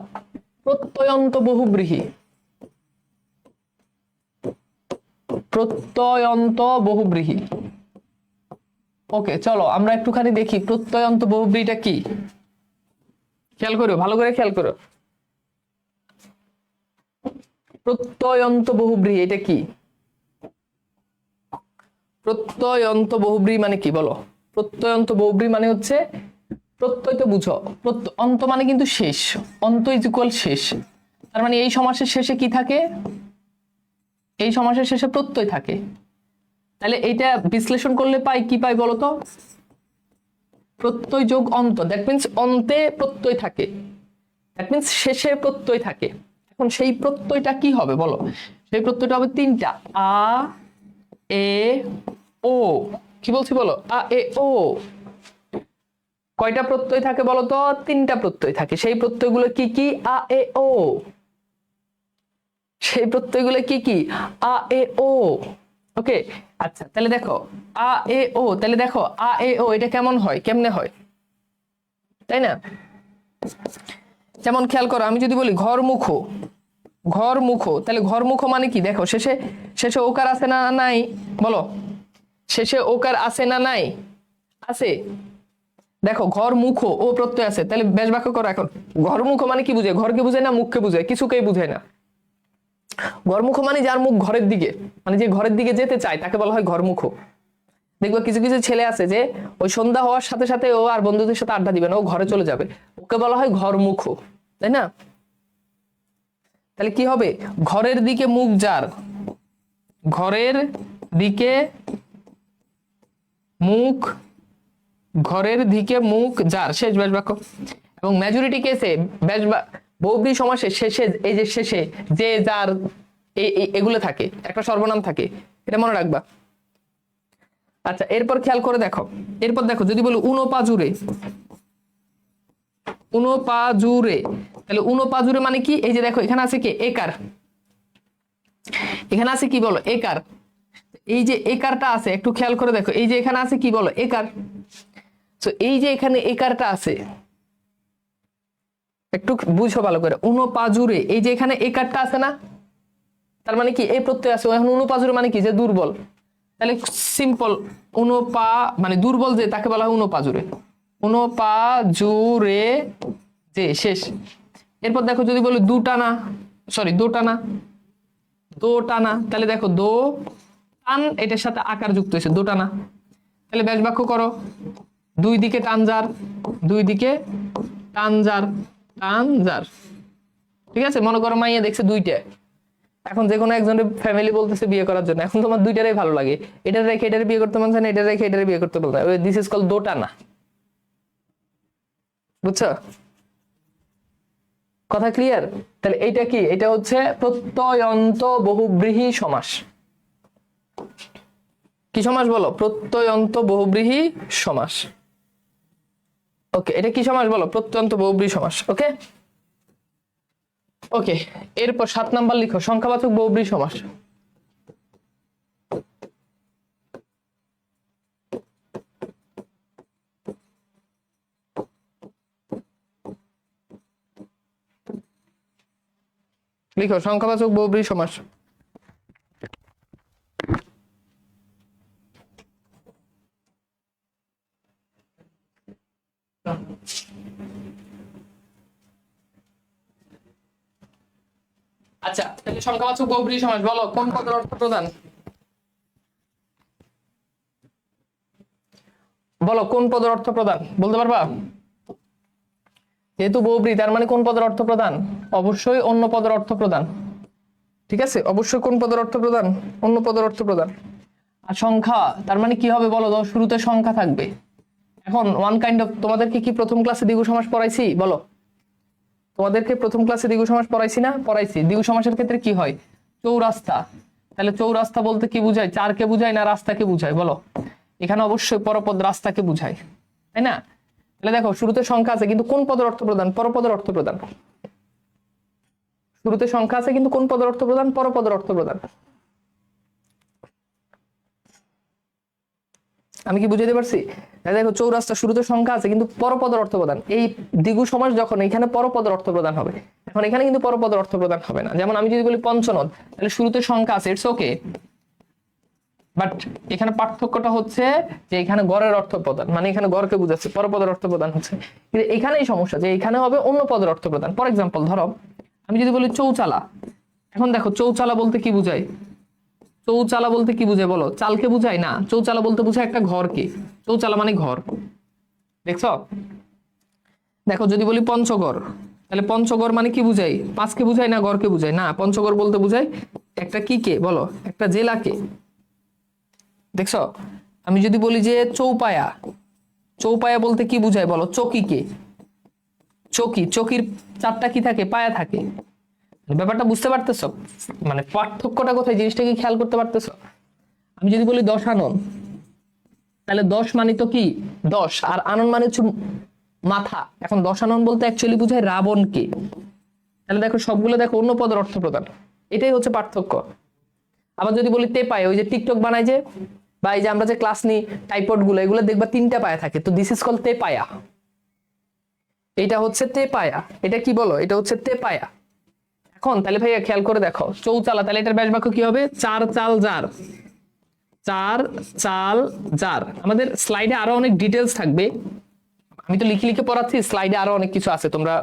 [SPEAKER 1] প্রত্যয়ন্ত বহুব্রীহি। প্রত্যয়ন্ত বহুব্রীহি। ওকে, চলো আমরা একটুখানি দেখি প্রত্যয়ন্ত বহুব্রীহিটা কি। খেয়াল করো, ভালো করে খেয়াল করো। প্রত্যয়ন্ত বহুব্রীহি এটা কি? প্রত্যয়ন্ত বহুব্রীহি মানে কি বলো? প্রত্যয়ন্ত বহুব্রীহি মানে হচ্ছে, প্রত্যয় তো বুঝো, অন্ত মানে কিন্তু শেষ, অন্ত ইজ ইকুয়াল শেষ। তার মানে এই সমাসের শেষে কি থাকে? এই সমাসের শেষে প্রত্যয় থাকে। তাহলে এটা বিশ্লেষণ করলে পাই কি পাই বলতো? প্রত্যয় যোগ অন্ত, দ্যাট মিন্স অন্তে প্রত্যয় থাকে, দ্যাট মিন্স শেষে প্রত্যয় থাকে। এখন সেই প্রত্যয়টা কি হবে বলো? সেই প্রত্যয়টা হবে 3টা, আ এ ও। কি বলছি বলো? আ এ ও। কয়টা প্রত্যয় থাকে বলো তো? 3টা প্রত্যয় থাকে। সেই প্রত্যয়গুলো কি কি? আ এ ও। সেই প্রত্যয়গুলো কি কি? আ এ ও। ওকে, আচ্ছা তাহলে দেখো আ এ ও, তাহলে দেখো আ এ ও এটা কেমন হয়, কেমনে হয়, তাই না? যেমন খেয়াল করো, আমি যদি বলি ঘর মুখো, ঘর মুখো, তাহলে ঘর মুখো মানে কি? দেখো শেষে শেষে ওকার আছে না নাই বলো? শেষে ওকার আছে না নাই? আছে। দেখো ঘর মুখো ও প্রত্যয় আছে, তাহলে বেশ বাক্য করো। এখন ঘর মুখো মানে কি বুঝে? ঘরকে বুঝে না মুখকে বুঝে? কিছুকেই বুঝে না। ঘরমুখ মানে যার মুখ ঘরের দিকে, মানে যে ঘরের দিকে যেতে চায় তাকে বলা হয় ঘরমুখ। দেখবো কিছু কিছু ছেলে আছে যে ওই সন্ধ্যা হওয়ার সাথে সাথে ও আর বন্ধুদের সাথে আড্ডা দিবে না, ও ঘরে চলে যাবে, ওকে বলা হয় ঘরমুখ, তাই না? তাহলে কি হবে? ঘরের দিকে মুখ যার, ঘরের দিকে মুখ, ঘরের দিকে মুখ যার, শেষ ব্যাস বাক্য। এবং মেজরিটি কেসে ব্যাস বহুব্রীহি সমাসের শেষে এই যে শেষে যে যার এগুলো থাকে, একটা সর্বনাম থাকে, এটা মনে রাখবা। আচ্ছা এরপর খেয়াল করে দেখো, এরপর দেখো যদি বলি উনোপাজুরে, উনোপাজুরে, তাহলে উনোপাজুরে মানে কি? এই যে দেখো এখানে আছে কি? একার। এখানে আছে কি বলো? একার। এই যে একারটা আছে, একটু খেয়াল করে দেখো, এই যে এখানে আছে কি বলো? একার। তো এই যে এখানে একারটা আছে, একটু বুঝো ভালো করে। উনোপাজুরে, এই যে এখানে একারটা আছে না, তার মানে কি? এই প্রত্যয় আছে। এখন উনোপাজুরে মানে কি? যে দুর্বল। তাহলে সিম্পল, উনোপা মানে দুর্বল যে, তাকে বলা হয় উনোপাজুরে। উনোপাজুরে যে, শেষ। এরপর দেখো যদি বলি দুটানা, সরি দোটানা, দোটানা, তাহলে দেখো দো টান এটার সাথে আকার যুক্ত হয়েছে, দোটানা। তাহলে ব্যাস বাক্য করো, দুই দিকে টানজার, দুই দিকে টানজার, টানজার। ঠিক আছে? মনে করো মাইয়া দেখছে দুইটা, এখন যে কোনো একজনের ফ্যামিলি বলতেছে বিয়ে করার জন্য, এখন তোমার দুইটারই ভালো লাগে, এটার রেখে এটার বিয়ে করতে পারছে না, এটার রেখে এটার বিয়ে করতে পারছে না। দিস ইজ কল দোটানা। বুঝছো? কথা ক্লিয়ার? তাহলে এইটা কি? এটা হচ্ছে প্রত্যয়ন্ত বহুব্রীহি সমাস। কি সমাস বলো? প্রত্যয়ন্ত বহুব্রীহি সমাস। ওকে, এটা কি সমাস বলো? প্রত্যয়ন্ত বহুব্রীহি সমাস। ওকে ওকে, এরপর 7 নাম্বার লিখো, সংখ্যাবাচক বহুব্রীহি সমাস। লিখো সংখ্যাবাচক বহুব্রীহি সমাস। আচ্ছা তাহলে সংখ্যাবাচক বহুব্রীহি সমাস বলো কোন পদের অর্থ প্রদান? বলো কোন পদের অর্থ প্রদান, বলতে পারবা? যেহেতু বহুব্রীহি, তার মানে কোন পদের অর্থ প্রদান? অবশ্যই অন্য পদের অর্থ প্রদান। ঠিক আছে, অবশ্যই কোন পদের অর্থ প্রদান? অন্য পদের অর্থ প্রদান। আর সংখ্যা, তার মানে কি হবে বলো তো? শুরুতে সংখ্যা থাকবে। এখন ওয়ান কাইন্ড অফ, তোমাদেরকে কি প্রথম ক্লাসে দ্বিগু সমাস পড়াইছি বলো? তোমাদেরকে প্রথম ক্লাসে দ্বিগু সমাস পড়াইছি না? পড়াইছি। দ্বিগু সমাসের ক্ষেত্রে কি হয়? চৌরাস্তা। তাহলে চৌরাস্তা বলতে কি বুঝায়? চারকে বুঝায় না রাস্তাকে বুঝায় বলো? এখানে অবশ্যই পরপদ রাস্তাকে বুঝায়, তাই না? তাহলে দেখো শুরুতে সংখ্যা আছে কিন্তু কোন পদের অর্থ প্রদান? পরপদের অর্থ প্রদান। শুরুতে সংখ্যা আছে কিন্তু কোন পদের অর্থ প্রদান? পরপদের অর্থ প্রদান। আমি কি বুঝাতে পারছি? দেখো চৌরাস্তা শুরুতে সংখ্যা আছে কিন্তু পরপদের অর্থ প্রদান। এই দ্বিগু সমাস যখন এখানে পরপদের অর্থ প্রদান হবে, এখন এখানে কিন্তু পরপদের অর্থ প্রদান হবে না। যেমন আমি যদি বলি পঞ্চনদ, তাহলে শুরুতে সংখ্যা আছে, ইটস ওকে, বাট এখানে পার্থক্যটা হচ্ছে যে এখানে গড়ের অর্থ প্রদান, মানে এখানে গড়কে বুঝাচ্ছে, পরপদের অর্থ প্রদান হচ্ছে। কিন্তু এখানেই সমস্যা যে এখানে হবে অন্য পদের অর্থ প্রদান। ফর এক্সাম্পল ধরো আমি যদি বলি চৌচালা, এখন দেখো চৌচালা বলতে কি বুঝায়? চৌচালা বলতে কি বুঝায় বলো? চালকে বুঝায় না, চৌচালা বলতে বুঝায় একটা ঘরকে। চৌচালা মানে ঘর, দেখছো? দেখো যদি বলি পঞ্চগড়, তাহলে পঞ্চগড় মানে কি বুঝাই? পাঁচকে বুঝায় না গড়কে বুঝায়? না, পঞ্চগড় বলতে বুঝায় একটা কি কে বলো? একটা জেলাকে, দেখছো? আমি যদি বলি যে চৌপায়া, চৌপায়া বলতে কি বুঝায় বলো? চকিকে। চকি, চকির চারটা কি থাকে? পায়া থাকে। ব্যাপারটা বুঝতে পারতেছো? মানে পার্থক্যটা কোথায়, জিনিসটা কি খেয়াল করতে পারতেছো? আমি যদি বলি দশানন, তাহলে দশ মানে তো কি? দশ, আর আনন মানে হচ্ছে মাথা। এখন দশানন বলতে অ্যাকচুয়ালি বুঝায় রাবণকে। তাহলে দেখো সবগুলো দেখো অন্য পদের অর্থ প্রদান, এটাই হচ্ছে পার্থক্য। আবার যদি বলি তেপায়, ওই যে টিকটক বানায় যে, বা এই যে আমরা যে ক্লাস নিই টাইপড গুলো, এগুলো দেখবা তিনটা পায়া থাকে, তো দিস ইজ কল তেপায়া। এটা হচ্ছে তেপায়া। এটা কি বলো? এটা হচ্ছে তেপায়া। এখন তাহলে ভাইয়া খেয়াল করে দেখো চৌচালা, তাহলে এটার ব্যাস বাক্য কি হবে? চার চাল যার। চার চাল যার। আমাদের স্লাইডে আরো অনেক ডিটেলস থাকবে, আমি তো লিখে লিখে পড়াচ্ছি, স্লাইডে আরো অনেক কিছু আছে, তোমরা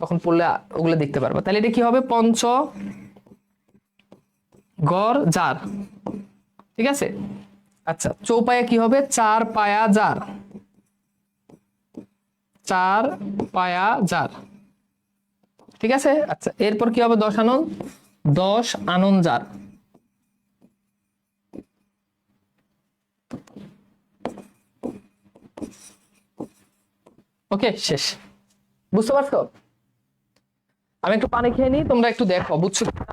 [SPEAKER 1] তখন পড়লে ওগুলো দেখতে পারবে। তাহলে এটা কি হবে? পঞ্চ গড় যার, ঠিক আছে? আচ্ছা, চৌপায়া কি হবে? চার পায়া যার। চার পায়া যার, ঠিক আছে? আচ্ছা, এরপর কি হবে? দশ আনন, দশ আনন যার। ওকে, শেষ। বুঝতে পারছো? আমি একটু পানি খেয়ে নিই, তোমরা একটু দেখো বুঝছো কিনা।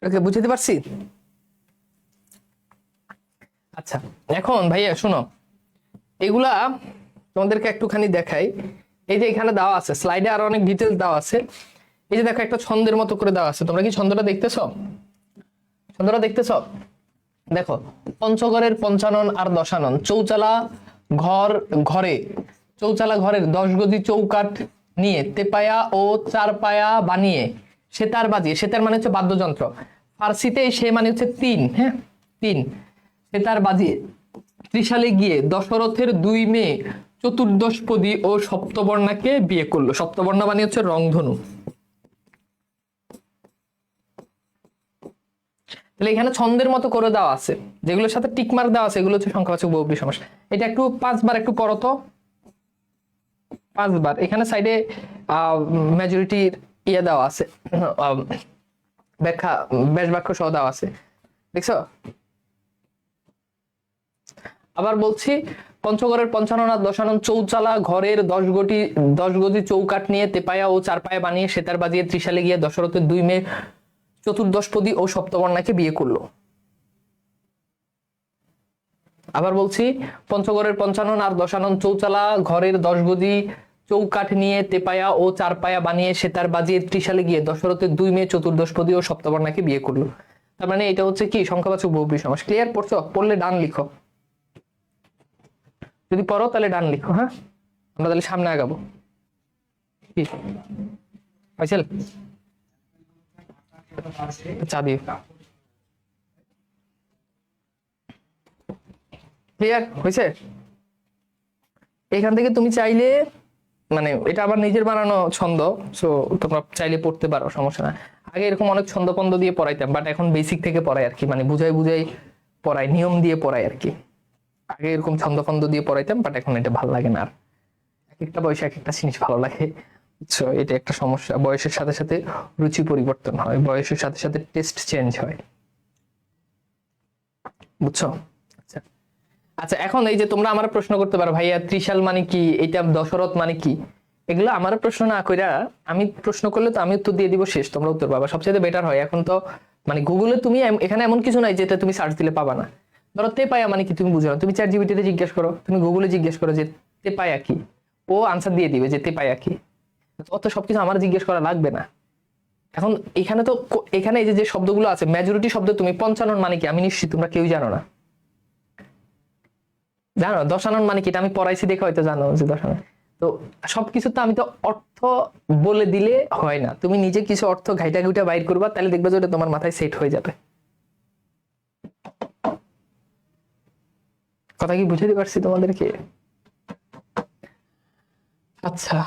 [SPEAKER 1] ওকে, বুঝতে পারছি। আচ্ছা, এখন ভাইয়া শোনো, এগুলা তোমাদেরকে একটুখানি দেখাই। এই যে এখানে দেওয়া আছে স্লাইডে আরো অনেক ডিটেলস দেওয়া আছে। এই যে দেখো একটা ছন্দের মতো করে দেওয়া আছে, তোমরা কি ছন্দটা দেখতেছো? ছন্দটা দেখতেছো? দেখো, পঞ্চগড়ের পঞ্চানন আর দশানন, চৌচালা ঘর ঘরে, চৌচালা ঘরের 10 গজি চৌকাঠ নিয়ে তেপায়া ও চার পায়া বানিয়ে সেতার বাজিয়ে, সেতার মানে হচ্ছে বাদ্যযন্ত্র, ফার্সিতে সে মানে হচ্ছে তিন, হ্যাঁ তিন, সেতার বাজিয়ে ত্রিশালে গিয়ে দশরথের 2 মেয়ে চতুর্দশপদী ও সপ্তবর্ণাকে বিয়ে করলো। সপ্তবর্ণা মানে হচ্ছে রংধনু। তাহলে এখানে ছন্দের মতো করে দেওয়া আছে, যেগুলোর সাথে টিকমার্ক দেওয়া আছে এগুলো হচ্ছে সংখ্যাবাচক বহুব্রী সমাস। এটা একটু 5 বার একটু পড়ো তো, 5 বার। এখানে সাইডে মেজরিটির ইয়ে দেওয়া আছে, ব্যাখ্যা ব্যাস বাক্য সহ দেওয়া আছে, দেখছো? আবার বলছি, পঞ্চগড়ের 55 দশানন চৌচালা ঘরের 10 গজি চৌকাঠ নিয়ে তেপায়া ও চারপায়া বানিয়ে সেতার বাজিয়ে ত্রিশালে গিয়ে দশরথের 2 মেয়ে চতুর্দশপদী ও সপ্তবর্ণাকে বিয়ে করলো। আবার বলছি, পঞ্চগড়ের 55 দশানন চৌচালা ঘরের 10 গজি চৌকাঠ নিয়ে তেপায়া ও চারপায়া বানিয়ে সেতার বাজিয়ে ত্রিশালে গিয়ে দশরথের 2 মেয়ে চতুর্দশপদী ও সপ্তবর্ণাকে বিয়ে করলো। তার মানে এটা হচ্ছে কি সংখ্যাবাচক বহুব্রীহি সমাস। ক্লিয়ার? পড়ছো? পড়লে ডান লিখো, যদি পড়ো তাহলে ডান লিখো। হ্যাঁ, আমরা তাহলে সামনে আগাবো। কি ফাইসাল, চা দিও। ক্লিয়ার হয়েছে? এখান থেকে তুমি চাইলে, মানে এটা আবার নিজের বানানো ছন্দ, সো তোমরা চাইলে পড়তে পারো, সমস্যা না। আগে এরকম অনেক ছন্দপন্দ দিয়ে পড়াইতাম, বাট এখন বেসিক থেকে পড়াই আর কি, মানে বুঝাই পড়াই, নিয়ম দিয়ে পড়াই আর কি। আগে এরকম ছন্দপন্দ দিয়ে পড়াইতাম, বাট এখন এটা ভালো লাগে না। আর এক একটা বয়সে এক একটা জিনিস ভালো লাগে, বুঝছো? এটা একটা সমস্যা, বয়সের সাথে সাথে রুচি পরিবর্তন হয়, বয়সের সাথে সাথে টেস্ট চেঞ্জ হয়, বুঝছো? আচ্ছা আচ্ছা, এখন এই যে তোমরা আমার প্রশ্ন করতে পারো, ভাইয়া ত্রিশাল মানে কি, এটা দশরথ মানে কি, এগুলো আমার প্রশ্ন না কইরা আমি প্রশ্ন করলে তো আমি উত্তর দিয়ে দিব, শেষ তোমরা উত্তর পাবা, সবচেয়ে বেটার হয়। এখন তো মানে গুগলে তুমি এখানে এমন কিছু নাই যেটা তুমি সার্চ দিলে পাবা না। ধরো তেপায়া মানে কি তুমি বুঝো না, তুমি ChatGPT তে জিজ্ঞেস করো, তুমি গুগলে জিজ্ঞেস করো যে তেপায়া কি, ও আনসার দিয়ে দিবে যে তেপায়া কি। অত সবকিছু আমার জিজ্ঞেস করা লাগবে না। এখন এখানে তো এখানে এই যে শব্দগুলো আছে, মেজরিটি শব্দ, তুমি 55 মানে কি আমি নিশ্চিত তোমরা কেউ জানো না। জানো দশানন মানে কি, এটা আমি পড়াইছি দেখে হয়তো জানো যে দশানন। তো সবকিছু তো আমি তো অর্থ বলে দিলে হয় না, তুমি নিজে কিছু অর্থ ঘাইটা ঘুইটা বাইর করবা, তাহলে দেখবে যে ওটা তোমার মাথায় সেট হয়ে যাবে। কথা কি বুঝাতে পারছি তোমাদেরকে? আচ্ছা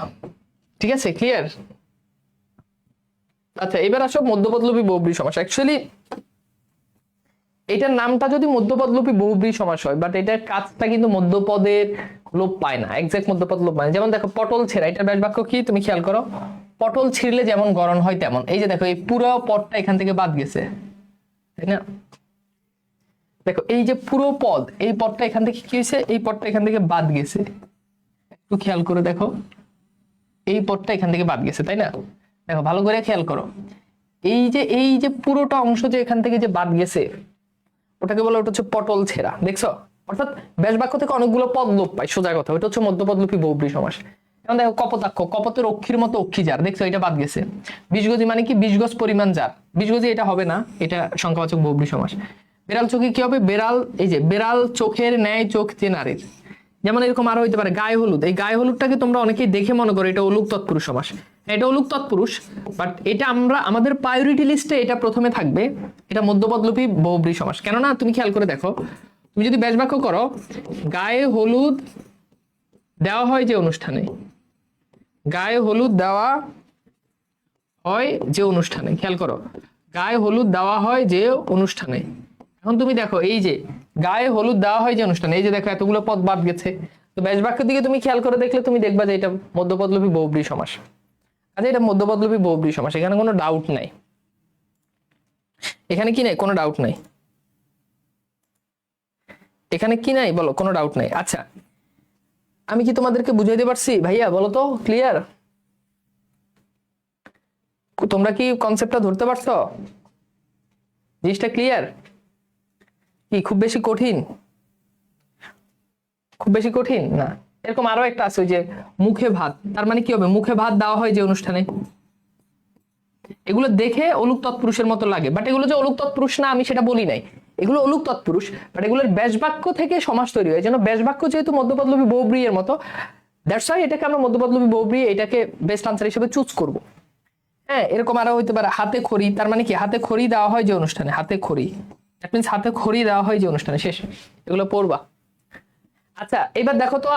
[SPEAKER 1] ঠিক আছে, ক্লিয়ার? আচ্ছা এবার আসো মধ্যপদলোপী বহুব্রীহি সমাস। অ্যাকচুয়ালি এটার নামটা যদি মধ্যপদলোপী বহুব্রীহি সমাস হয়, বাট এটার কাজটা কিন্তু মধ্যপদের লোপ পায় না, এক্সাক্ট মধ্যপদ লোপ পায় না। যেমন দেখো পটল ছেঁড়া, এটার ব্যাস বাক্য কি তুমি খেয়াল করো, পটল ছিঁড়লে যেমন গড়ন হয় তেমন। এই যে দেখো এই পুরো পদটা এখান থেকে বাদ গেছে, তাই না? দেখো এই যে পুরো পদ, এই পদটা এখান থেকে কি হয়েছে, এই পদটা এখান থেকে বাদ গেছে, একটু খেয়াল করে দেখো, এই পদটা এখান থেকে বাদ গেছে, তাই না? দেখো ভালো করে খেয়াল করো, এই যে পুরোটা অংশ যে এখান থেকে যে বাদ গেছে, ওটাকে বলে, ওটা হচ্ছে পটল ছেঁড়া, দেখছো? অর্থাৎ ব্যাস বাক্য থেকে অনেকগুলো পদ লোপ পায়, সোজা কথা, ওটা হচ্ছে মধ্যপদলোপী বহুব্রীহি সমাস। এখন দেখো কপোতাক্ষ, কপতের অক্ষির মতো অক্ষি জার, দেখছো এটা বাদ গেছে। 20 গজি মানে কি, 20 গজ পরিমাণ জার, 20 গজি এটা হবে না, এটা সংখ্যাবাচক বহুব্রীহি সমাস। বেড়াল চোখে কি হবে, বেড়াল, এই যে বেড়াল চোখের ন্যায় চোখ যে নারীর। যেমন এরকম আরো হইতে পারে গায়ে হলুদ, এই গায়ে হলুদটাকে তোমরা অনেকেই দেখে মনে করো এটা অলুক তৎপুরুষ সমাস, এটা অলুক তৎপুরুষ, বাট এটা আমরা আমাদের প্রায়োরিটি লিস্টে এটা প্রথমে থাকবে, এটা মধ্যপদলোপী বহুব্রীহি সমাস। কেননা তুমি খেয়াল করে দেখো, তুমি যদি ব্যাস বাক্য করো, গায়ে হলুদ দেওয়া হয় যে অনুষ্ঠানে, গায়ে হলুদ দেওয়া হয় যে অনুষ্ঠানে, খেয়াল করো, গায়ে হলুদ দেওয়া হয় যে অনুষ্ঠানে। এখন তুমি দেখো এই যে গায়ে হলুদ দেওয়া হয় যে অনুষ্ঠানে, এই যে দেখো এতগুলো পদ বাদ গেছে, তো ব্যাস বাক্যের দিকে তুমি খেয়াল করে দেখলে তুমি দেখবা যে এটা মধ্যপদলোপী বহুব্রীহি সমাস। আচ্ছা এটা মধ্যপদলোপী বহুব্রীহি সমাস, এখানে কোনো ডাউট নাই, এখানে কি নাই, কোনো ডাউট নাই, এখানে কি নাই বলো, কোনো ডাউট নাই। আচ্ছা আমি কি তোমাদেরকে বুঝাইতে পারছি ভাইয়া, বলো তো? ক্লিয়ার? তোমরা কি কনসেপ্টটা ধরতে পারছো? জিনিসটা ক্লিয়ার? কি খুব বেশি কঠিন? খুব বেশি কঠিন না। এরকম আরো একটা আছে, ওই যে মুখে ভাত, তার মানে কি হবে, মুখে ভাত দেওয়া হয় যে অনুষ্ঠানে। এগুলো দেখে অলুক তৎপুরুষের মতো লাগে, বাট এগুলো যে অলুক তৎপুরুষ না আমি সেটা বলি নাই, এগুলো অলুক তৎপুরুষ, বাট এগুলোর ব্যাস বাক্য থেকে সমাস তৈরি হয়, এই জন্য ব্যাস বাক্য যেহেতু মধ্যপদলোপী বহুব্রীহি এর মতো, দ্যাটস ওয়াই এটাকে আমরা মধ্যপদলোপী বহুব্রীহি, এটাকে বেস্ট আনসার হিসেবে চুজ করব। হ্যাঁ এরকম আরো হইতে পারে হাতে খড়ি, তার মানে কি হাতে খড়ি দেওয়া হয় যে অনুষ্ঠানে, হাতে খড়ি, দ্যাট মিন্স হাতে খড়ি দেওয়া হয় যে অনুষ্ঠানে, শেষ। এগুলো পড়বা। আচ্ছা এবার দেখো তো,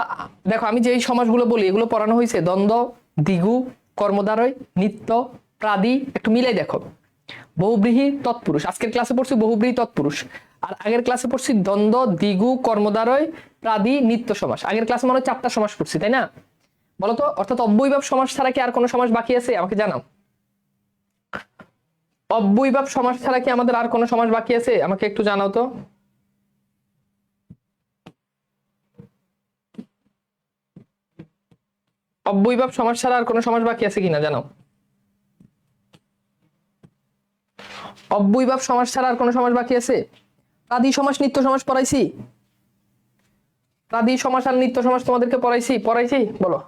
[SPEAKER 1] দেখো আমি যেই সমাসগুলো বলি এগুলো পড়ানো হয়েছে দ্বন্দ্ব, দ্বিগু, কর্মদ্বারয়, নিত্য, প্রাদি, একটু মিলাই দেখো। বহুব্রীহি তৎপুরুষ, আজকের ক্লাসে পড়ছি বহুব্রীহি তৎপুরুষ, আর আগের ক্লাসে পড়ছি দ্বন্দ্ব, দ্বিগু, কর্মদ্বারয়, প্রাদি, নিত্য সমাস। আগের ক্লাসে মনে হয় 4টা সমাস পড়ছি, তাই না? বলো তো, অর্থাৎ অব্যয়ীভাব সমাস ছাড়া কি আর কোনো সমাস বাকি আছে? আমাকে জানাও। অব্যয়ীভাব সমাস ছাড়া কি আমাদের আর কোনো সমাস বাকি আছে? আমাকে একটু জানাও তো। অব্যয়ীভাব সমাস ছাড়া আর কোনো সমাস বাকি আছে কিনা জানাও। অব্যয়ীভাব সমাস ছাড়া আর কোনো সমাস বাকি আছে? প্রাদি সমাস, নিত্য সমাস পড়াইছি? প্রাদি সমাস আর নিত্য সমাস তোমাদেরকে পড়াইছি বলো।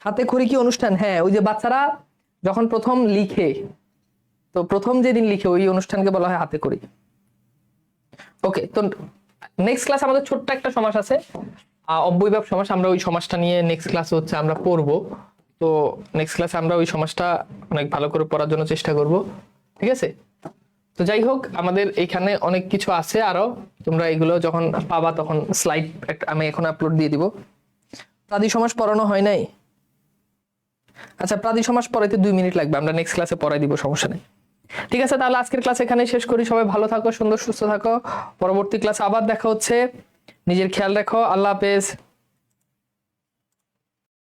[SPEAKER 1] হাতে খড়ি কি অনুষ্ঠান? হ্যাঁ, ওই যে বাচ্চারা যখন প্রথম লিখে, তো প্রথম যেদিন লিখে ওই অনুষ্ঠানকে বলা হয় হাতে খড়ি। ওকে, তো নেক্সট ক্লাস আমাদের ছোট্ট একটা সমাস আছে, অব্যয়ীভাব সমাস। আমরা ওই সমাসটা নিয়ে নেক্সট ক্লাসে হচ্ছে আমরা পড়বো। তো নেক্সট ক্লাসে আমরা ওই সমাসটা অনেক ভালো করে পড়ার জন্য চেষ্টা করব, ঠিক আছে? তো যাই হোক, আমাদের এখানে অনেক কিছু আছে আরো, তোমরা এগুলো যখন পাবা তখন স্লাইড আমি এখন আপলোড দিয়ে দিব। প্রাদি সমাস পড়ানো হয় নাই? আচ্ছা, প্রাদি সমাস পড়াইতে 2 মিনিট লাগবে, আমরা নেক্সট ক্লাসে পড়াই দিব, সমস্যা নেই। ঠিক আছে, তাহলে আজকের ক্লাস এখানে শেষ করি। সবাই ভালো থাকো, সুন্দর সুস্থ থাকো। পরবর্তী ক্লাসে আবার দেখা হচ্ছে। নিজের খেয়াল রাখো। আল্লাহ হাফেজ।